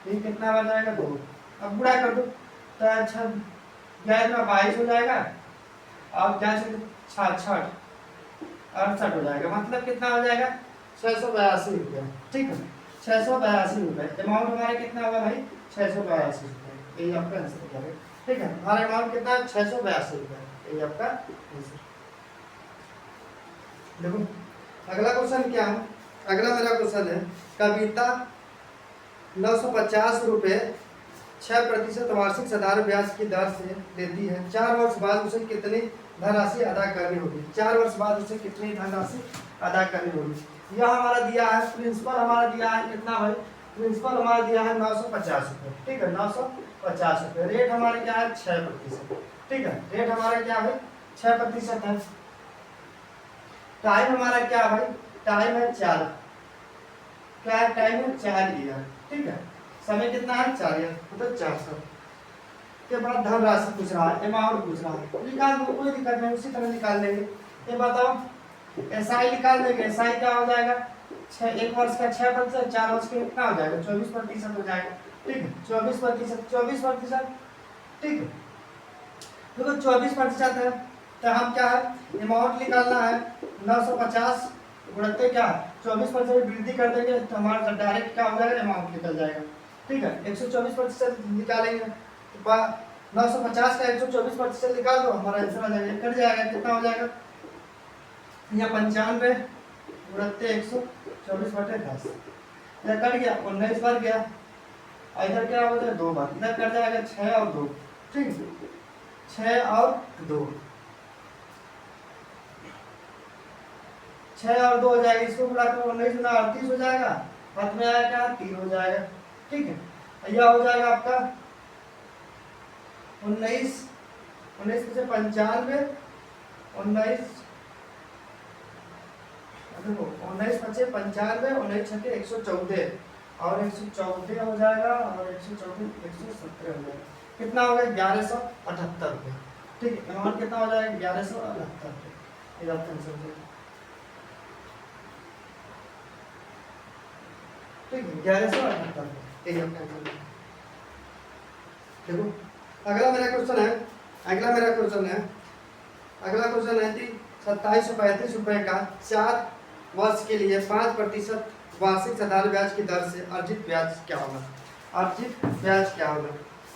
फिर कितना बार जाएगा 2। अब गुणा कर दो, तो अच्छा 11 में 22 हो जाएगा, और क्या से 66 68 हो जाएगा, मतलब कितना हो जाएगा 682 रुपये। ठीक है, 682 रुपये अमाउंट हमारा कितना होगा भाई 682 रुपये, यही आपका आंसर हो जाएगा। ठीक है, हमारा अमाउंट कितना है 682 रुपये, यही आपका आंसर। देखो अगला क्वेश्चन क्या है, अगला मेरा क्वेश्चन है कविता 950 रुपये 6% वार्षिक साधारण ब्याज की दर से लेती है। 4 वर्ष बाद उसे कितनी धनराशि अदा करनी होगी, 4 वर्ष बाद उसे कितनी धनराशि अदा करनी होगी। यह हमारा दिया है, प्रिंसिपल हमारा दिया है कितना भाई, प्रिंसिपल हमारा दिया है 950 रुपये। ठीक है, 950 रुपये, रेट हमारा क्या है 6%। ठीक है, रेट हमारा क्या है 6% है। टाइम हमारा क्या भाई, टाइम है 4, क्या है टाइम है 4 ईयर। ठीक है, समय कितना है 4 ईयर, मतलब 400 के बाद धनराशि पूछ रहा है, अमाउंट पूछ रहा है, निकाल दो कोई दिक्कत नहीं, उसी तरह निकाल लेंगे। ये बताओ एसआई निकाल देंगे, एसआई क्या हो जाएगा 1 वर्ष का 6%, 4 वर्ष का कितना हो जाएगा 24% हो जाएगा। ठीक है, 24%। ठीक है, देखो 24% है, तो हम क्या है अमाउंट निकालना है 950 गुणते क्या 24% वृद्धि कर देंगे तो हमारा डायरेक्ट क्या हो जाएगा अमाउंट निकल जाएगा। ठीक है, 124% निकालेंगे तो 950 का 124% निकाल दो, हमारा आंसर आ जाएगा, कट जाएगा, कितना हो जाएगा यहाँ 95 गुणते 124 बटे 10, यह कट गया 19 बार गया, इधर क्या हो जाएगा 2 बार, इधर कट जाएगा 6 और 2। ठीक है, 6 और 2, 6 और 2 हो जाएगा, इसको मिलाकर 19 गुना 38 हो जाएगा, हाथ में आया क्या 3 हो जाएगा। ठीक है, यह हो जाएगा आपका 19 19 से 95 19 देखो 19 पचे 95 19 छके 114 और 114 हो जाएगा और 114 117 हो जाएगा। कितना हो गया 1178 रुपये। ठीक है, अमाउंट कितना हो जाएगा 1178 रुपये। इधर कैंसिल हो जाएगा। ठीक है 1178 रुपये इधर कैंसिल हो जाएगा। देखो अगला मेरा क्वेश्चन है, अगला क्वेश्चन है कि 2735 रुपये का 4 वर्ष के लिए 5% वार्षिक साधारण ब्याज की दर से अर्जित ब्याज क्या होगा। अर्जित ब्याज क्या होगा,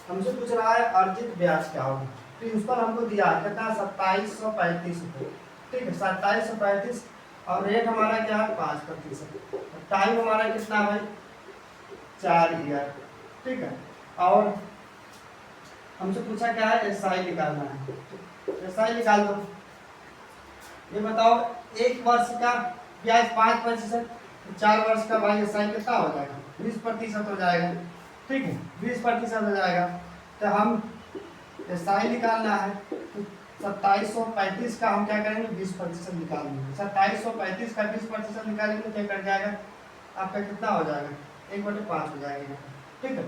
हमसे पूछ रहा है अर्जित ब्याज क्या होगा। प्रिंसिपल हमको दिया है कितना 2735 रुपये। ठीक है 2735 और रेट हमारा क्या है 5%। टाइम हमारा कितना भाई 4 ईयर। ठीक है, और हमसे पूछा क्या है एसआई निकालना है। एसआई निकाल दो। ये बताओ एक वर्ष का ब्याज 5%, 4 वर्ष का भाई एसआई कितना हो जाएगा 20% हो जाएगा। ठीक है 20% हो जाएगा। तो हम एसआई निकालना है तो 2735 का हम क्या करेंगे 20% निकाल देंगे। 2735 का 20% निकालेंगे तो क्या कर जाएगा आपका कितना हो जाएगा 1/5 हो जाएगा। ठीक है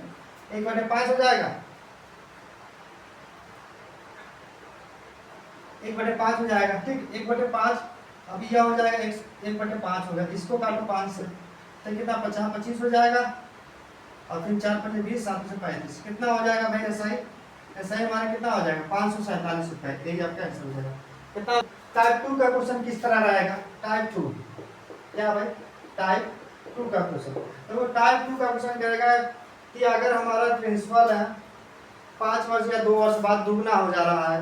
1/5 हो जाएगा, 1/5 हो जाएगा। ठीक 1/5 अभी यह हो जाएगा 1/5 हो गया। इसको काटो 5 से तो कितना 25 हो जाएगा और फिर 4 × 20 7 से 35 कितना हो जाएगा भाई एसआई। एसआई हमारा कितना हो जाएगा 547 रुपये। यही आपका आंसर हो जाएगा। कितना टाइप 2 का क्वेश्चन किस तरह रहेगा। टाइप 2 क्या भाई टाइप 2 का क्वेश्चन। तो टाइप 2 का क्वेश्चन करेगा कि अगर हमारा प्रिंसिपल है 5 वर्ष या 2 वर्ष बाद दुगना हो जा रहा है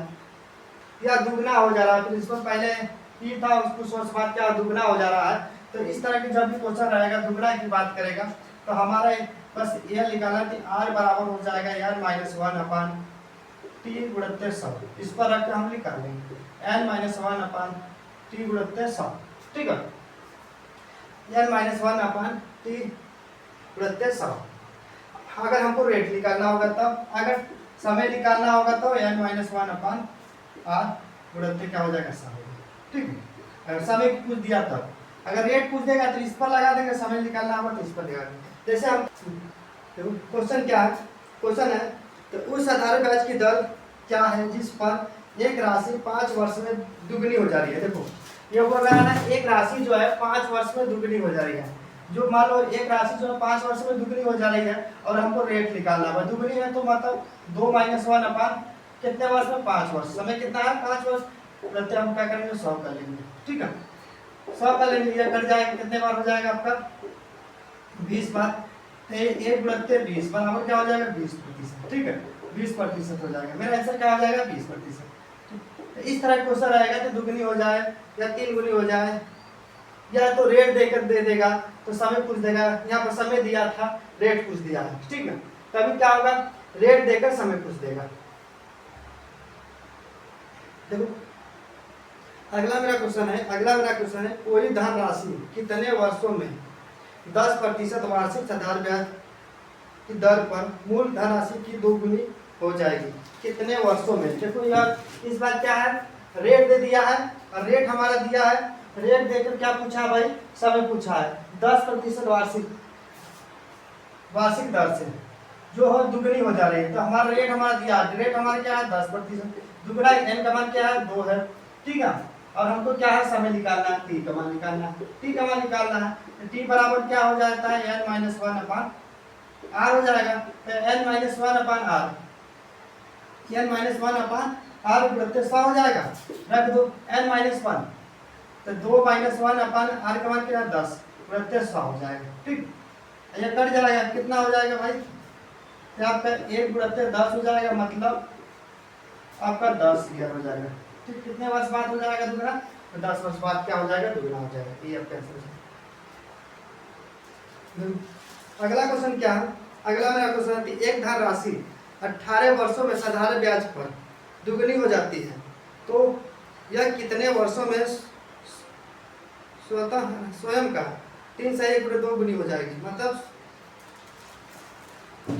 या दुगना हो जा रहा है, प्रिंसिपल पहले ही था कुछ वर्ष बाद क्या दुगना हो जा रहा है। तो इस तरह की जब भी क्वेश्चन रहेगा दुगना की बात करेगा तो हमारा बस यह निकालना कि r बराबर हो जाएगा n-1/t गुणित 100। इस पर रख के हम निकाल लेंगे n-1/t गुणित 100। ठीक है n-1/t गुणित 100। अगर हमको रेट निकालना होगा तब, अगर समय निकालना होगा तो n-1/r गुणित क्या हो जाएगा समय। ठीक है अगर समय पूछ दिया तब, अगर रेट पूछ देगा तो इस पर लगा देंगे, समय निकालना होगा तो इस पर लगा देंगे। जैसे हम क्वेश्चन क्या है, क्वेश्चन है तो उस साधारण ब्याज की दर क्या है जिस पर एक राशि 5 वर्ष में दुगनी हो जा रही है। देखो ये बोल रहा है ना एक राशि जो है 5 वर्ष में दुगनी हो जा रही है। जो मान लो एक राशि जो है 5 वर्ष में दुगनी हो जा रही है और हमको रेट निकालना है। दुगनी है तो मतलब 2 - 1 कितने वर्ष में 5 वर्ष। समय कितना है 5 वर्ष। रहते हम क्या करेंगे 100 कर लेंगे। ठीक है 100 कर लेंगे, यह कट जाएगा कितने बार हो जाएगा आपका 20 बार। 1 × 20 बराबर क्या हो जाएगा 20%। ठीक है 20% हो जाएगा। मेरा आंसर क्या हो जाएगा 20%। इस तरह क्वेश्चन रहेगा तो दुगनी हो जाए या 3 गुनी हो जाए या तो रेट देकर दे देगा तो समय पूछ देगा। यहाँ पर समय दिया था रेट पूछ दिया है। ठीक है तभी क्या होगा रेट देकर समय पूछ देगा। देखो अगला मेरा क्वेश्चन है कोई धनराशि कितने वर्षों में 10% वार्षिक साधारण ब्याज की दर पर मूल धनराशि की 2 गुनी हो जाएगी कितने वर्षों में। देखो यार इस बार क्या है रेट दे दिया है और रेट हमारा दिया है। रेट देकर क्या पूछा भाई समय पूछा है 10% वार्षिक दर से जो हो दुगनी हो जा रही है। तो हमारा रेट हमारा दिया है, रेट हमारा क्या है 10%, दुगना n का मान क्या है 2 है। ठीक है और हमको क्या है समय निकालना है t का मान निकालना है। t का मान निकालना है तो t बराबर क्या हो जाता है n-1/r हो जाएगा। तो n-1/r गुणित 100 हो जाएगा। रख दो n-1 तो 2 - 1/r का मान क्या है 10 गुणित 100 हो जाएगा। ठीक ये कट जाएगा कितना हो जाएगा भाई आपका 1 × 10 हो जाएगा मतलब आपका 10 ईयर हो जाएगा। ठीक कितने वर्ष बाद हो जाएगा दुगना तो 10 वर्ष बाद क्या हो जाएगा दुगना हो जाएगा। ये आपका आंसर है। अगला क्वेश्चन क्या है, अगला मेरा क्वेश्चन है कि एक धनराशि 18 वर्षों में साधारण ब्याज पर दुगनी हो जाती है तो यह कितने वर्षों में स्वयं का 3 सही 1 × 2 गुनी हो जाएगी। मतलब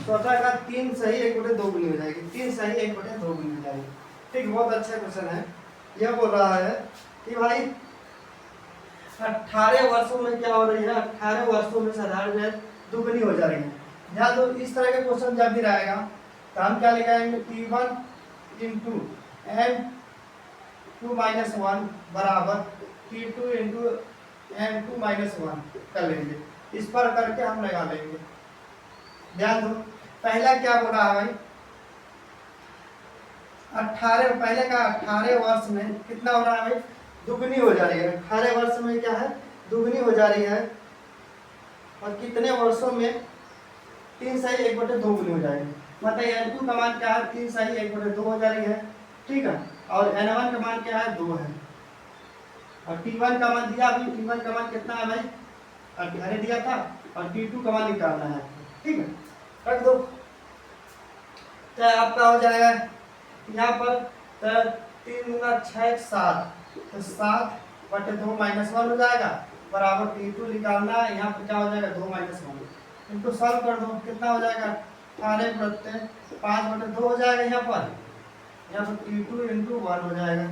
स्वतः का 3 सही 1 × 2 गुनी हो जाएगी। 3 सही 1 × 2 गुनी हो जाएगी। ठीक बहुत अच्छा क्वेश्चन है। यह बोल रहा है कि भाई 18 वर्षों में क्या हो रही है 18 वर्षों में साधारण ब्याज दुगनी हो जा रही है। ध्यान दो इस तरह के क्वेश्चन जब भी रहेगा तो हम क्या लिखाएंगे T1 इंटू N2-1 बराबर T2 इंटू N2-1 कर लेंगे। इस पर करके हम लगा लेंगे। ध्यान दो, पहला क्या बोल रहा है भाई 18, पहले का 18 वर्ष में कितना हो रहा है भाई, दुगनी हो जा रही है। 18 वर्ष में क्या है, दुगनी हो जा रही है। और कितने वर्षों में 3/1/2 गुनी हो जाएगी। मतलब N2 का मान क्या है 3/1/2 हो जा रही है, ठीक है। और N1 का मान क्या है 2 है। और T1 का मान दिया अभी, T1 का मान कितना है भाई 18 दिया था, और T2 का मान निकालना है, ठीक है। रख दो, तो आपका हो जाएगा यहाँ पर 3 × 6 = 7, तो 7/2 -1 हो जाएगा बराबर T2 निकालना है। यहाँ पर क्या हो जाएगा 2 - 1, इनको सॉल्व कर दो, कितना हो जाएगा 18 + 5/2 हो जाएगा। यहाँ पर T2 × 1 हो जाएगा,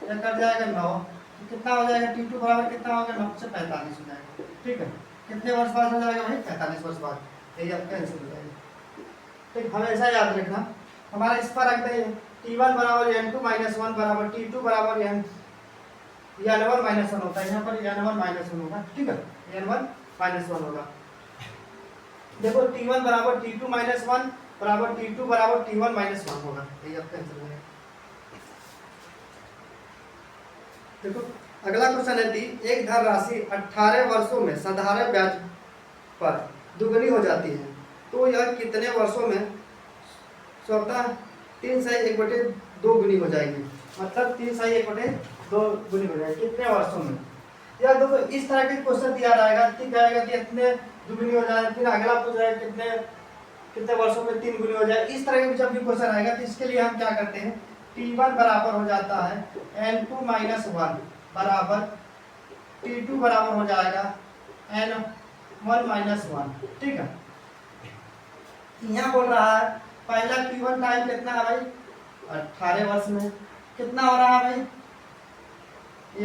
यह कट जाएगा 9, तो कितना हो जाएगा T2 बराबर कितना होगा 9 से 45 हो जाएगा, ठीक है। कितने वर्ष बाद हो जाएगा भाई 45 वर्ष बाद, यही आपका आंसर हो जाएगा। ठीक, हमेशा याद रखना हमारा इस पर रखते हैं T1 बराबर N2-1 बराबर T2 बराबर N1-1 होता है। यहाँ पर N1-1 होगा, ठीक है, N1-1 होगा। देखो T1 बराबर T2-1 बराबर T2 बराबर T1-1 होगा, यही आपका आंसर है। देखो अगला क्वेश्चन है एक धनराशि 18 वर्षों में साधारण ब्याज पर दुगनी हो जाती है, तो यह कितने वर्षों में स्वतः 3/1/2 गुनी हो जाएगी। मतलब 3/1/2 गुनी हो जाएगी कितने वर्षों में। या देखो इस तरह के क्वेश्चन दिया रहेगा, ठीक रहेगा कि इतने दुगनी हो जाए, फिर अगला पूछ रहा है कितने वर्षों में 3 गुनी हो जाए। इस तरह के जब भी क्वेश्चन आएगा तो इसके लिए हम क्या करते हैं, T1 बराबर हो जाता है N2-1 बराबर T2 बराबर हो जाएगा N1-1, ठीक है। यहाँ बोल रहा है पहला T1 टाइम कितना है भाई 18 वर्ष में, कितना हो रहा है भाई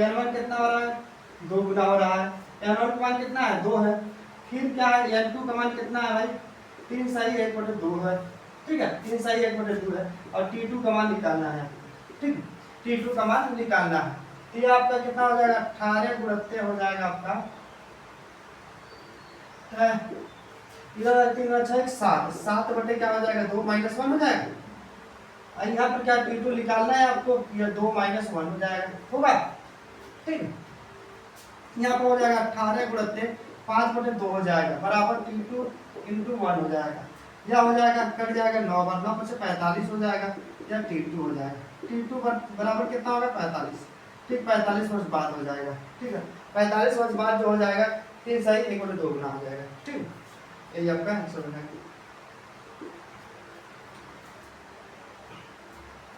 N1 कितना हो रहा है 2 गुना हो रहा है। N1 का मान कितना है 2 है। फिर क्या है N2 का मान कितना है भाई 3/1/2 है, ठीक है, 3/1/2 है। और T2 का मान निकालना है, ठीक, T2 का मान निकालना है। तो ये आपका कितना हो जाएगा 18 गुणित हो जाएगा आपका 3 × 6 = 7, 7 क्या हो जाएगा 2 - 1 हो जाएगा। और यहाँ पर क्या T2 निकालना है आपको, ये 2 - 1 हो जाएगा, होगा, ठीक है। यहाँ पर हो जाएगा 18 गुणित 5/2 हो जाएगा बराबर T2 × 1 हो जाएगा। यह हो जाएगा कट जाएगा 9 बार 9 से 45 हो जाएगा, या T2 हो जाएगा। T2 बराबर कितना होगा 45, ठीक, 45 वर्ष बाद हो जाएगा, ठीक है। 45 वर्ष बाद जो हो जाएगा 3/1/2 गुना हो जाएगा, ठीक, यही आपका आंसर है।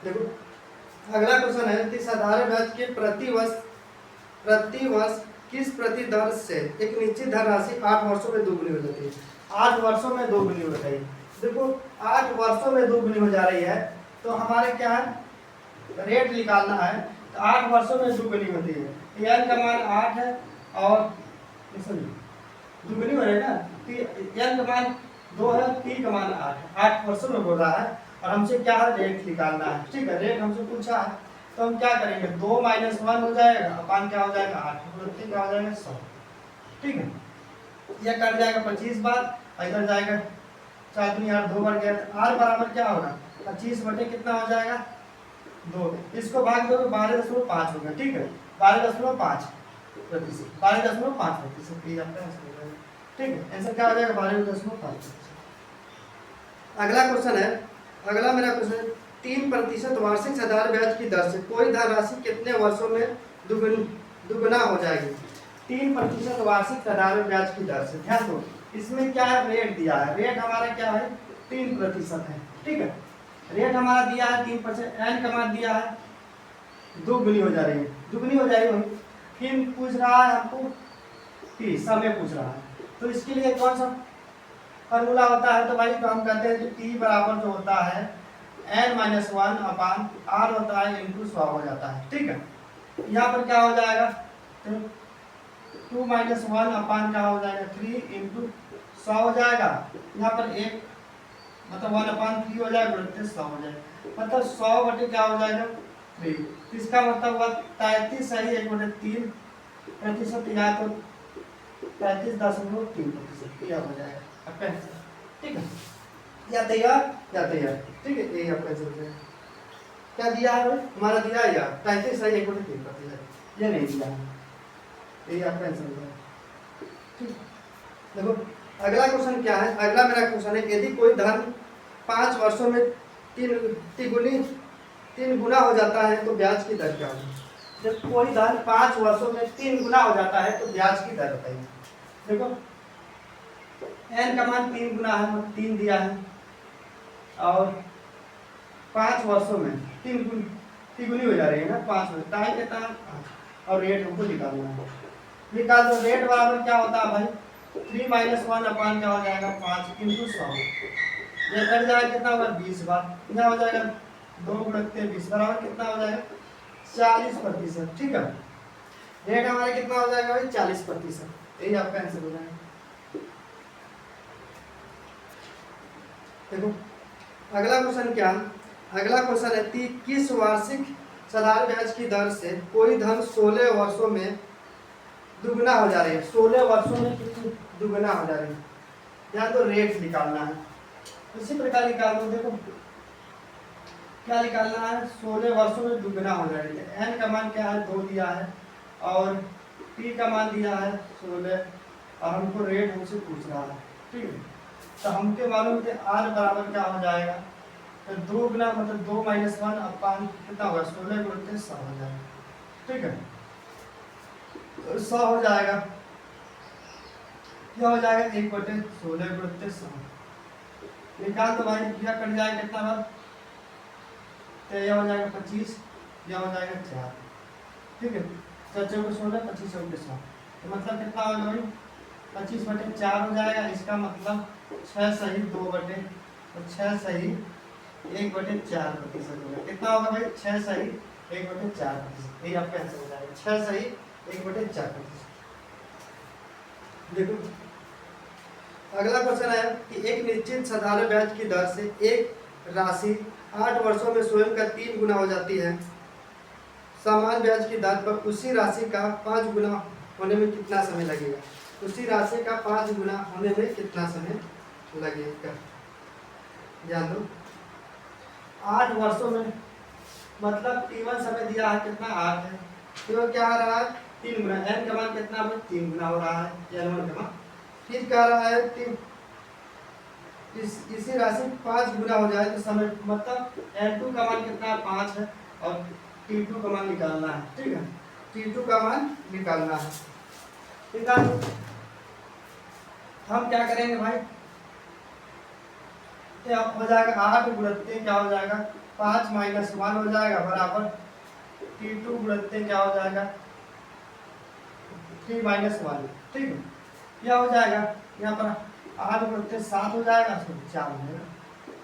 देखो अगला क्वेश्चन है कि साधारण ब्याज के प्रति वर्ष किस प्रति दर से एक निश्चित धनराशि 8 वर्षों में दोगुनी हो जाती है। 8 वर्षों में दोगुनी हो रही है। देखो 8 वर्षों में दोगुनी हो जा रही है, तो हमारे क्या है रेट निकालना है। तो 8 वर्षों में दोगुनी होती है, n का मान 8 है और दोगुनी हो रही है ना, n का मान 2 है, t का मान 8 है। 8 वर्षों में बोल रहा है और हमसे क्या है रेट निकालना है, ठीक है। रेट हमसे पूछा है तो हम क्या करेंगे 2 - 1 हो जाएगा, अपान क्या हो जाएगा 8, प्रति क्या हो जाएगा 100, ठीक है। यह कट जाएगा 25 बार, इधर जाएगा 4 दूनी 8, 2 बार गया, r बराबर क्या होगा 25 बटे कितना हो जाएगा 2, इसको भाग दो 12.5 होगा, ठीक है, 12.5%, 12.5%, ठीक है। आंसर क्या हो जाएगा 12.5%। अगला क्वेश्चन है, अगला मेरा क्वेश्चन 3% वार्षिक साधारण ब्याज की दर से कोई धनराशि कितने वर्षों में दुगना हो जाएगी। 3% वार्षिक साधारण ब्याज की दर से, ध्यान दो इसमें क्या है रेट दिया है, रेट हमारा क्या है 3% है, ठीक है। रेट हमारा दिया है 3%, n का मान दिया है 2 गुनी हो जा रही है, दुगनी हो जाएगी। फिर पूछ रहा है हमको t समय पूछ रहा है, तो इसके लिए कौन सा फॉर्मूला होता है, तो भाई तो हम कहते हैं कि t बराबर जो होता है n-1 अपान r होता है इंटू 100 हो जाता है, ठीक है। यहाँ पर क्या हो जाएगा तो 2 - 1 अपान क्या हो जाएगा 3 इंटू 100 हो जाएगा। यहाँ पर मतलब 1/3 हो जाएगा, गुणित 100 हो जाएगा, मतलब 100 बटे क्या हो जाएगा 3। इसका मतलब हुआ 33 सही 1/3 या तो 33.3% यह हो जाएगा आपका आंसर। ठीक है, या तैयार या तैयार। ठीक है, यही आपका आंसर हो जाएगा। क्या दिया है भाई हमारा, दिया है यार 33 सही 1/3%, ये नहीं दिया है, यही आपका आंसर हो जाएगा। ठीक, देखो अगला क्वेश्चन क्या है। अगला मेरा क्वेश्चन है, यदि कोई धन 5 वर्षों में तीन गुना हो जाता है तो ब्याज की दर क्या होगी। जब कोई धन 5 वर्षों में 3 गुना हो जाता है तो ब्याज की दर बताइए। देखो n का मान 3 गुना है, मतलब 3 दिया है, और 5 वर्षों में तिगुनी हो जा रही है ना, 5 में टाइम कितना है 5, और रेट हमको निकालना है। निकाल दो, रेट बराबर क्या होता है भाई 3 - 1 अपान क्या हो जाएगा 5 × 100, ये कट जाएगा कितना होगा 20 बार, क्या हो जाएगा 2 × 20 बराबर कितना हो जाएगा 40%। ठीक है, रेट हमारा कितना हो जाएगा भाई 40%, यही आपका आंसर हो जाएगा। देखो अगला क्वेश्चन क्या, अगला क्वेश्चन है किस वार्षिक साधारण ब्याज की दर से कोई धन 16 वर्षों में दुगना हो जा रही है। 16 वर्षों में कितनी दुगना हो जा रही है, या तो रेट निकालना है, इसी प्रकार निकाल दो। देखो क्या निकालना है, 16 वर्षों में दुगना हो जा रही है। n का मान क्या है 2 दिया है, और p का मान दिया है 16, और हमको रेट हमसे पूछ रहा है। ठीक है, तो हमके मालूम कि r बराबर क्या हो जाएगा, तो 2 गुना मतलब 2 - 1 अपान कितना होगा 16 × 100 हो जाएगा। ठीक है, तो 100 हो जाएगा, क्या हो जाएगा 1/16 × 100 निकाल दो भाई, यह कट जाएगा कितना बार, तो यह हो जाएगा 25, यह हो जाएगा 4। ठीक है, 4 × 16 25 × 100, तो मतलब कितना होगा भाई 25/4 हो जाएगा। इसका मतलब 6 सही 2 बटे, तो 6 सही 1/4% होगा। कितना होगा भाई 6 सही 1/4%, यही आपका आंसर हो जाएगा 6 सही 1/4%। देखो अगला क्वेश्चन है कि एक निश्चित साधारण ब्याज की दर से एक राशि 8 वर्षों में स्वयं का 3 गुना हो जाती है। समान ब्याज की दर पर उसी राशि का 5 गुना होने में कितना समय लगेगा। उसी राशि का 5 गुना होने में कितना समय लगेगा, ध्यान दो। 8 वर्षों में मतलब T1 समय दिया है कितना 8 है, तो क्या आ रहा है 3 गुना, n का मान कितना है 3 गुना हो रहा है, n1 का मान। फिर क्या रहा है इसी राशि 5 गुना हो जाए तो समय, मतलब n2 का मान कितना 5 है, और T2 का मान निकालना है। ठीक है, T2 का मान निकालना है। ठीक है, हम क्या करेंगे भाई, क्या हो जाएगा 8 गुणित क्या हो जाएगा 5 - 1 हो जाएगा, बराबर T2 गुणित क्या हो जाएगा 3 - 1। ठीक है, क्या हो जाएगा यहाँ पर 8 गुणित 7 हो जाएगा, 4 हो जाएगा,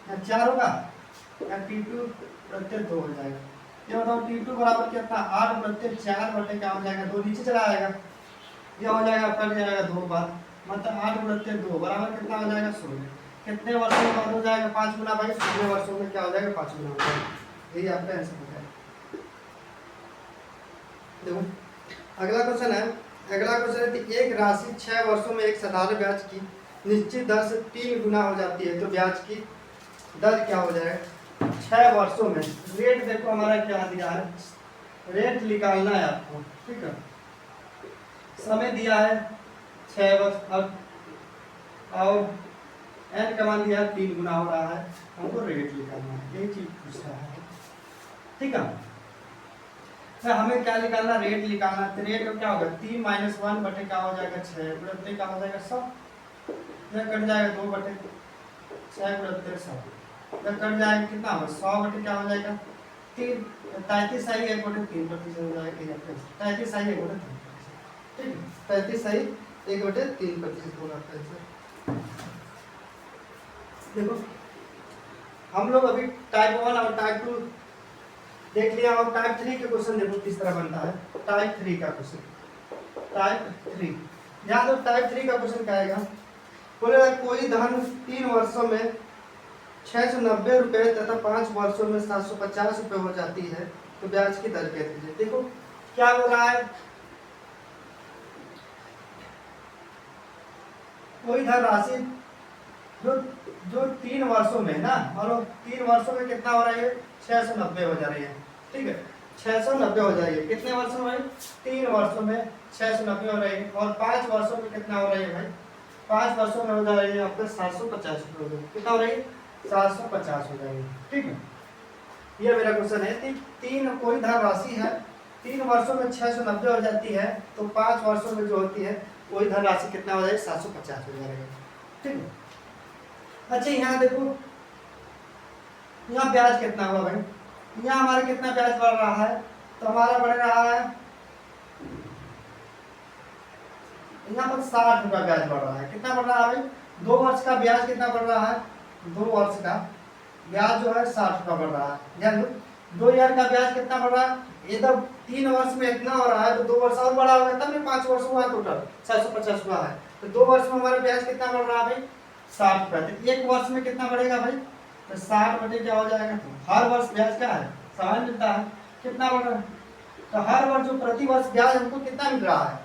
या 4 होगा, या T2 गुणित 2 हो जाएगा। ये बताओ T2 बराबर कितना 8 गुणित 4 बटे क्या हो जाएगा 2 नीचे चला आएगा, यह हो जाएगा कट जाएगा 2 बार, मतलब 8 गुणित 2 बराबर कितना हो जाएगा 16। कितने वर्षों में बाद हो जाएगा 5 गुना भाई, 16 वर्षों में क्या हो जाएगा 5 गुना हो जाएगा, यही आपका आंसर हो जाएगा। देखो अगला क्वेश्चन है, अगला क्वेश्चन है कि एक राशि 6 वर्षों में एक साधारण ब्याज की निश्चित दर से 3 गुना हो जाती है तो ब्याज की दर क्या हो जाएगा 6 वर्षों में। रेट देखो हमारा क्या दिया है, रेट निकालना है आपको। ठीक है, समय दिया है 6 वर्ष, और n का मान दिया है 3 गुना हो रहा है, हमको रेट निकालना है, यही चीज पूछ रहा है। ठीक है, तो हमें क्या निकालना, रेट निकालना। तो रेट क्या होगा 3 - 1 बटे क्या हो जाएगा 6 गुणित क्या हो जाएगा 100, यह कट जाएगा 2 बटे 6 गुणित 100, यह कट जाएगा कितना होगा 100 बटे क्या हो जाएगा 3, 33 सही 1/3% हो जाएगा, 33 सही 1/3%। ठीक है, 33 सही 1/3% होगा आंसर। देखो हम लोग अभी टाइप 1 और टाइप 2 देख लिया, और टाइप 3 के क्वेश्चन देखो किस तरह बनता है। टाइप 3 का क्वेश्चन, टाइप 3 यहाँ तो टाइप 3 का क्वेश्चन क्या आएगा, बोलेगा कोई धन 3 वर्षों में ₹690 तथा 5 वर्षों में ₹750 हो जाती है, तो ब्याज की दर क्या दीजिए। देखो क्या हो रहा है, कोई धन राशि जो जो 3 वर्षों में ना, मानो 3 वर्षों में कितना हो रहा है, 690 हो जा रही है, ठीक है, 690 हो जाएगी। कितने वर्षों में भाई, 3 वर्षों में 690 हो रही है, और 5 वर्षों में कितना हो रही है भाई, 5 वर्षों में हो जा रही है आपका ₹750 कितना हो रही है, 750 हो जाएगी, ठीक है। ये मेरा क्वेश्चन है, तीन कोई धन राशि है, 3 वर्षों में 690 हो जाती है, तो 5 वर्षों में जो होती है वही धन राशि कितना हो जाएगी, 750 हो जाएगा, ठीक है। अच्छा यहाँ देखो, यहाँ ब्याज कितना हुआ भाई, यहाँ हमारा कितना ब्याज बढ़ रहा है, तो हमारा बढ़ रहा है यहाँ पर ₹60 ब्याज बढ़ रहा है। कितना बढ़ रहा है भाई, 2 वर्ष का ब्याज कितना बढ़ रहा है, 2 वर्ष का ब्याज जो है ₹60 बढ़ रहा है। ध्यान दो, 2 ईयर का ब्याज कितना बढ़ रहा है, ये तो 3 वर्ष में इतना हो रहा है, तो 2 वर्ष और बढ़ा होगा, तब नहीं 5 वर्ष हुआ टोटल 750 हुआ है, तो 2 वर्ष में हमारा ब्याज कितना बढ़ रहा है भाई, ₹60। तो 1 वर्ष में कितना बढ़ेगा भाई, तो 60 बटे क्या हो जाएगा, तो हर वर्ष ब्याज क्या है, समान मिलता है, कितना बढ़ रहा है, तो हर वर्ष जो प्रति वर्ष ब्याज हमको कितना मिल रहा है,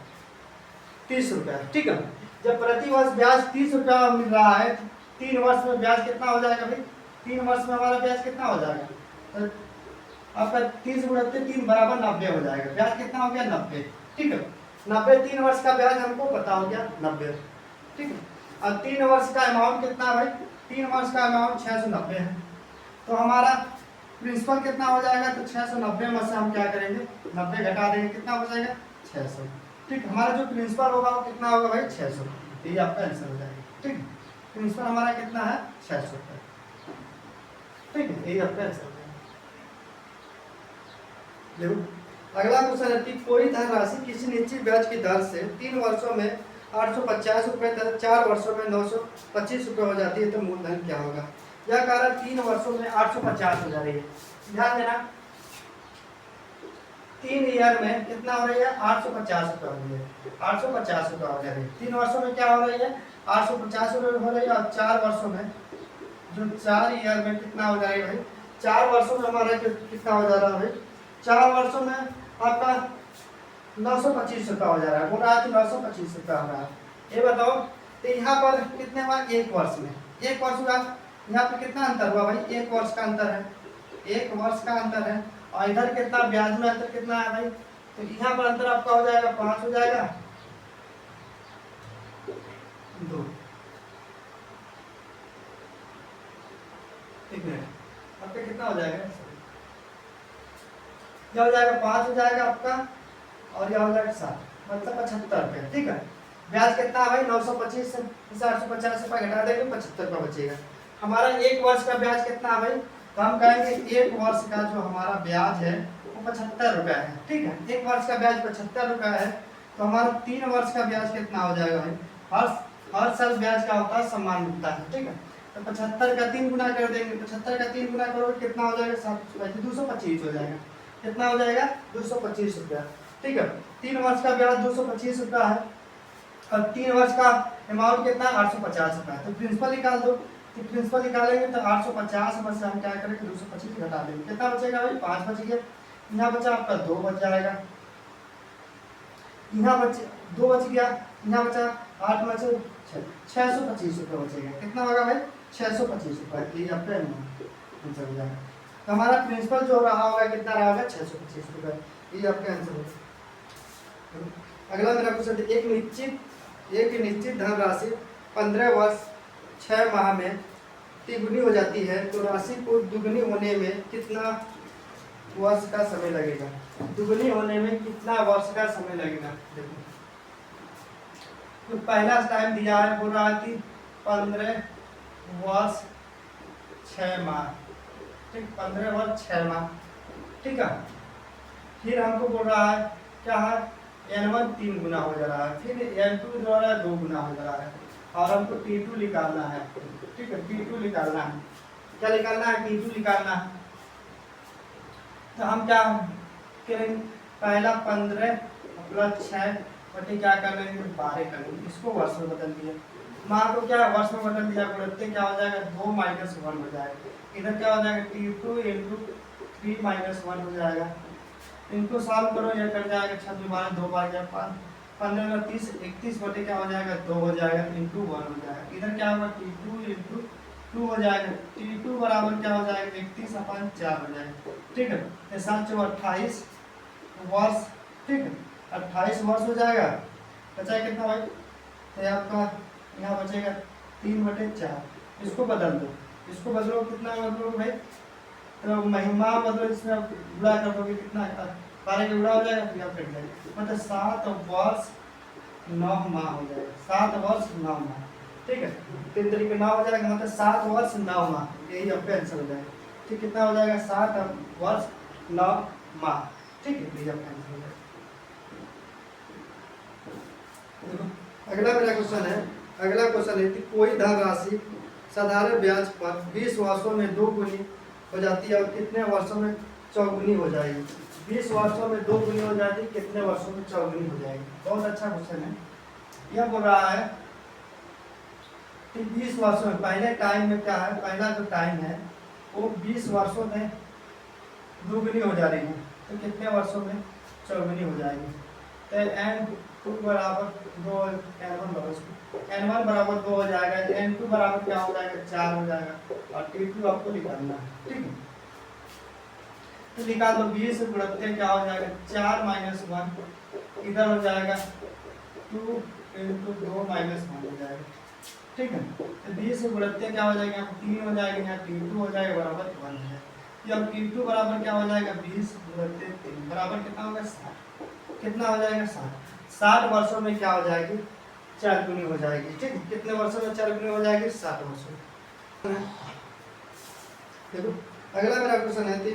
₹30, ठीक है। जब प्रति वर्ष ब्याज ₹30 मिल रहा है, 3 वर्ष में ब्याज कितना हो जाएगा भाई, 3 वर्ष में हमारा ब्याज कितना हो जाएगा, तो आपका 30 × 3 बराबर 90 हो जाएगा, ब्याज कितना हो गया, 90, ठीक है। 90, 3 वर्ष का ब्याज हमको पता हो गया 90, ठीक है। और 3 वर्ष का अमाउंट कितना भाई, 3 वर्ष का अमाउंट 690 है, तो हमारा प्रिंसिपल कितना हो जाएगा, तो 690 में से हम क्या करेंगे, 90 घटा देंगे, कितना हो जाएगा, 600, ठीक। हमारा जो प्रिंसिपल होगा वो कितना होगा भाई, 600, ये आपका आंसर हो जाएगा, ठीक। प्रिंसिपल हमारा कितना है, 600, ठीक है, यही आपका आंसर हो जाएगा। देखो अगला क्वेश्चन है कि कोई धन राशि किसी निश्चित ब्याज की दर से 3 वर्षों में ₹850 तथा 4 वर्षों में ₹925 हो जाती है, तो मूलधन क्या होगा। यह कारण 3 वर्षों में 850 हो जा रही है, ध्यान देना, 3 ईयर में कितना हो रही है, ₹850 हो रही है, ₹850 हो जा रही है। 3 वर्षों में क्या हो रही है, ₹850 हो रही है, और 4 वर्षों में, जो 4 ईयर में कितना हो जा रही है भाई, 4 वर्षों में हमारा कितना हो जा रहा है भाई, 4 वर्षों में आपका ₹925 हो जा रहा है, बोल रहा है तो ₹925 हो रहा है। ये बताओ, तो यहाँ पर कितने हुआ, 1 वर्ष में, 1 वर्ष हुआ, यहाँ पर कितना अंतर हुआ भाई, 1 वर्ष का अंतर है, 1 वर्ष का अंतर है, और इधर कितना ब्याज में अंतर कितना है भाई, तो यहाँ पर अंतर आपका हो जाएगा 5 हो जाएगा, 2, 1 मिनट, आपका कितना हो जाएगा, यह हो जाएगा 5 हो जाएगा आपका, और यह हो जाएगा 7, मतलब ₹75, ठीक है। ब्याज कितना है भाई, 925 से 850 घटा देंगे, ₹75 बचेगा। हमारा 1 वर्ष का ब्याज कितना है भाई, तो हम कहेंगे 1 वर्ष का जो हमारा ब्याज है वो ₹75 है, ठीक है। 1 वर्ष का ब्याज ₹75 है, तो हमारा 3 वर्ष का ब्याज कितना हो जाएगा भाई, हर साल ब्याज का होता है, समान मिलता है, ठीक है। तो 75 का 3 गुना कर देंगे, 75 का 3 गुना करोगे कितना हो जाएगा, 225 हो जाएगा, कितना हो जाएगा, ₹225, ठीक है। 3 वर्ष का ब्याज ₹225 है, और 3 वर्ष का अमाउंट कितना है, ₹850 है, तो प्रिंसिपल निकाल दो, तो प्रिंसिपल निकालेंगे तो 850 में से हम क्या करेंगे, 225 घटा देंगे, कितना बचेगा भाई, 5 बच गया, यहाँ बचा आपका 2 बच जाएगा, यहाँ बचे 2 बच गया, यहाँ बचा 8 में से 625 बचेगा, कितना होगा भाई, 625, ये आपका आंसर हो जाएगा। तो हमारा प्रिंसिपल जो रहा होगा कितना रहा होगा, ₹625, ये आपका आंसर होगा। अगला मेरा क्वेश्चन, एक निश्चित धन राशि 15 वर्ष 6 माह में तिगुनी हो जाती है, तो राशि को दुगनी होने में कितना वर्ष का समय लगेगा, दुगनी होने में कितना वर्ष का समय लगेगा। देखो तो पहला टाइम दिया है, बोल रहा है कि 15 वर्ष 6 माह, ठीक, 15 वर्ष 6 माह, ठीक है। फिर हमको बोल रहा है क्या है, n1 3 गुना हो जा रहा है, फिर n2 जो है 2 गुना हो जा रहा है, और हमको T2 निकालना है, ठीक है, T2 निकालना है, क्या निकालना है, T2 निकालना है। तो हम क्या करेंगे, पहला 15 प्लस 6 बटे क्या कर लेंगे, 12 कर लेंगे, इसको वर्ष में बदल दिया, माह को क्या वर्ष में बदल दिया, गुणित क्या हो जाएगा 2 माइनस 1 हो जाएगा। इधर क्या हो जाएगा T2 इंटू 3 माइनस 1 हो जाएगा। इनको सॉल्व करो, ये कर जाएगा 6 बारह 2 बार क्या 15 30 31 बटे क्या हो जाएगा 2 हो जाएगा इंटू 1 हो जाएगा। इधर क्या होगा T2 इंटू 2 हो जाएगा। T2 बराबर क्या हो जाएगा 31/4 हो जाएगा। ठीक है, ये 7 × 28 वर्ष। ठीक है, 28 वर्ष हो जाएगा। बचा कितना भाई, तो आपका यहाँ बचेगा 3/4। इसको बदल दो, इसको बदलो, कितना बदलो भाई, तो महिमा बदलो, इसमें गुणा कर दोगे कितना 12 के गुणा हो जाएगा, फिर आप कट जाएगा, मतलब 7 वर्ष 9 माह हो जाएगा। 7 वर्ष 9 माह। ठीक है, 3 तरीके 9 हो जाएगा, मतलब 7 वर्ष 9 माह, यही आपका आंसर हो जाएगा। ठीक, कितना हो जाएगा 7 वर्ष 9 माह। ठीक है, यही आपका आंसर हो जाएगा। अगला मेरा क्वेश्चन है, अगला क्वेश्चन है कि कोई धनराशि साधारण ब्याज पर 20 वर्षों में 2 गुनी हो जाती है और कितने वर्षों में चौगुनी हो जाएगी। 20 वर्षों में 2 गुनी हो जाती है, कितने वर्षों में चौगुनी हो जाएगी। बहुत अच्छा क्वेश्चन है। यह बोल रहा है कि 20 वर्षों में, पहले टाइम में क्या है, पहला जो टाइम है वो 20 वर्षों में दोगुनी हो जा रही है, तो कितने वर्षों में चौगुनी हो जाएगी। तो n2 बराबर 2, n1 बराबर 2 हो जाएगा, n2 बराबर क्या हो जाएगा 4 हो जाएगा, और t2 आपको निकालना है। ठीक है, तो निकाल दो। 20 गुणित क्या हो जाएगा 4 माइनस 1, इधर हो जाएगा 2 इंटू 2 माइनस 1 हो जाएगा। ठीक है, तो 20 गुणित क्या हो जाएगा, यहाँ 3 हो जाएगा, यहाँ t2 हो जाएगा बराबर 1 हो जाएगा। ये अब t2 बराबर क्या हो जाएगा 20 गुणित 3 बराबर कितना होगा 60। कितना हो जाएगा 60 वर्षों में क्या हो जाएगी 4 गुनी हो जाएगी। ठीक है, कितने वर्षों में 4 गुनी हो जाएगी 60 वर्षों में। देखो अगला मेरा क्वेश्चन है कि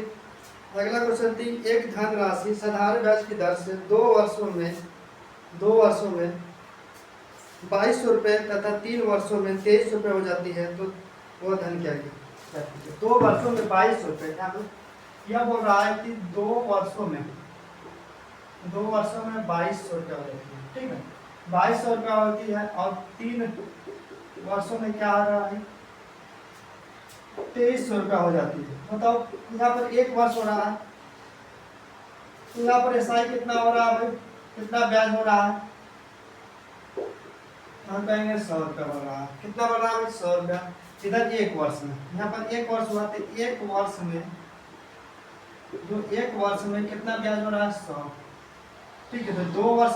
अगला क्वेश्चन थी एक धनराशि साधारण ब्याज की दर से 2 वर्षों में 2200 रुपये तथा 3 वर्षों में 2300 रुपये हो जाती है, तो वो धन क्या है। 2 वर्षों में 2200 रुपये, यह बोल रहा है कि 2 वर्षों में 2200 रुपया हो जाती है। ठीक है, 2200 रुपया होती है, और 3 वर्षों में क्या आ रहा है 2300 रुपया हो जाती है। बताओ यहाँ पर 1 वर्ष हो रहा है, तो यहाँ पर एसआई कितना हो रहा है भाई, कितना ब्याज हो रहा है, हम कहेंगे 100 रुपया बढ़ रहा है। कितना बढ़ रहा है 100 रुपया। इधर 1 वर्ष में, यहाँ पर 1 वर्ष हुआ, तो 1 वर्ष में जो 1 वर्ष में कितना ब्याज हो रहा है 100। ठीक है, तो 2 वर्ष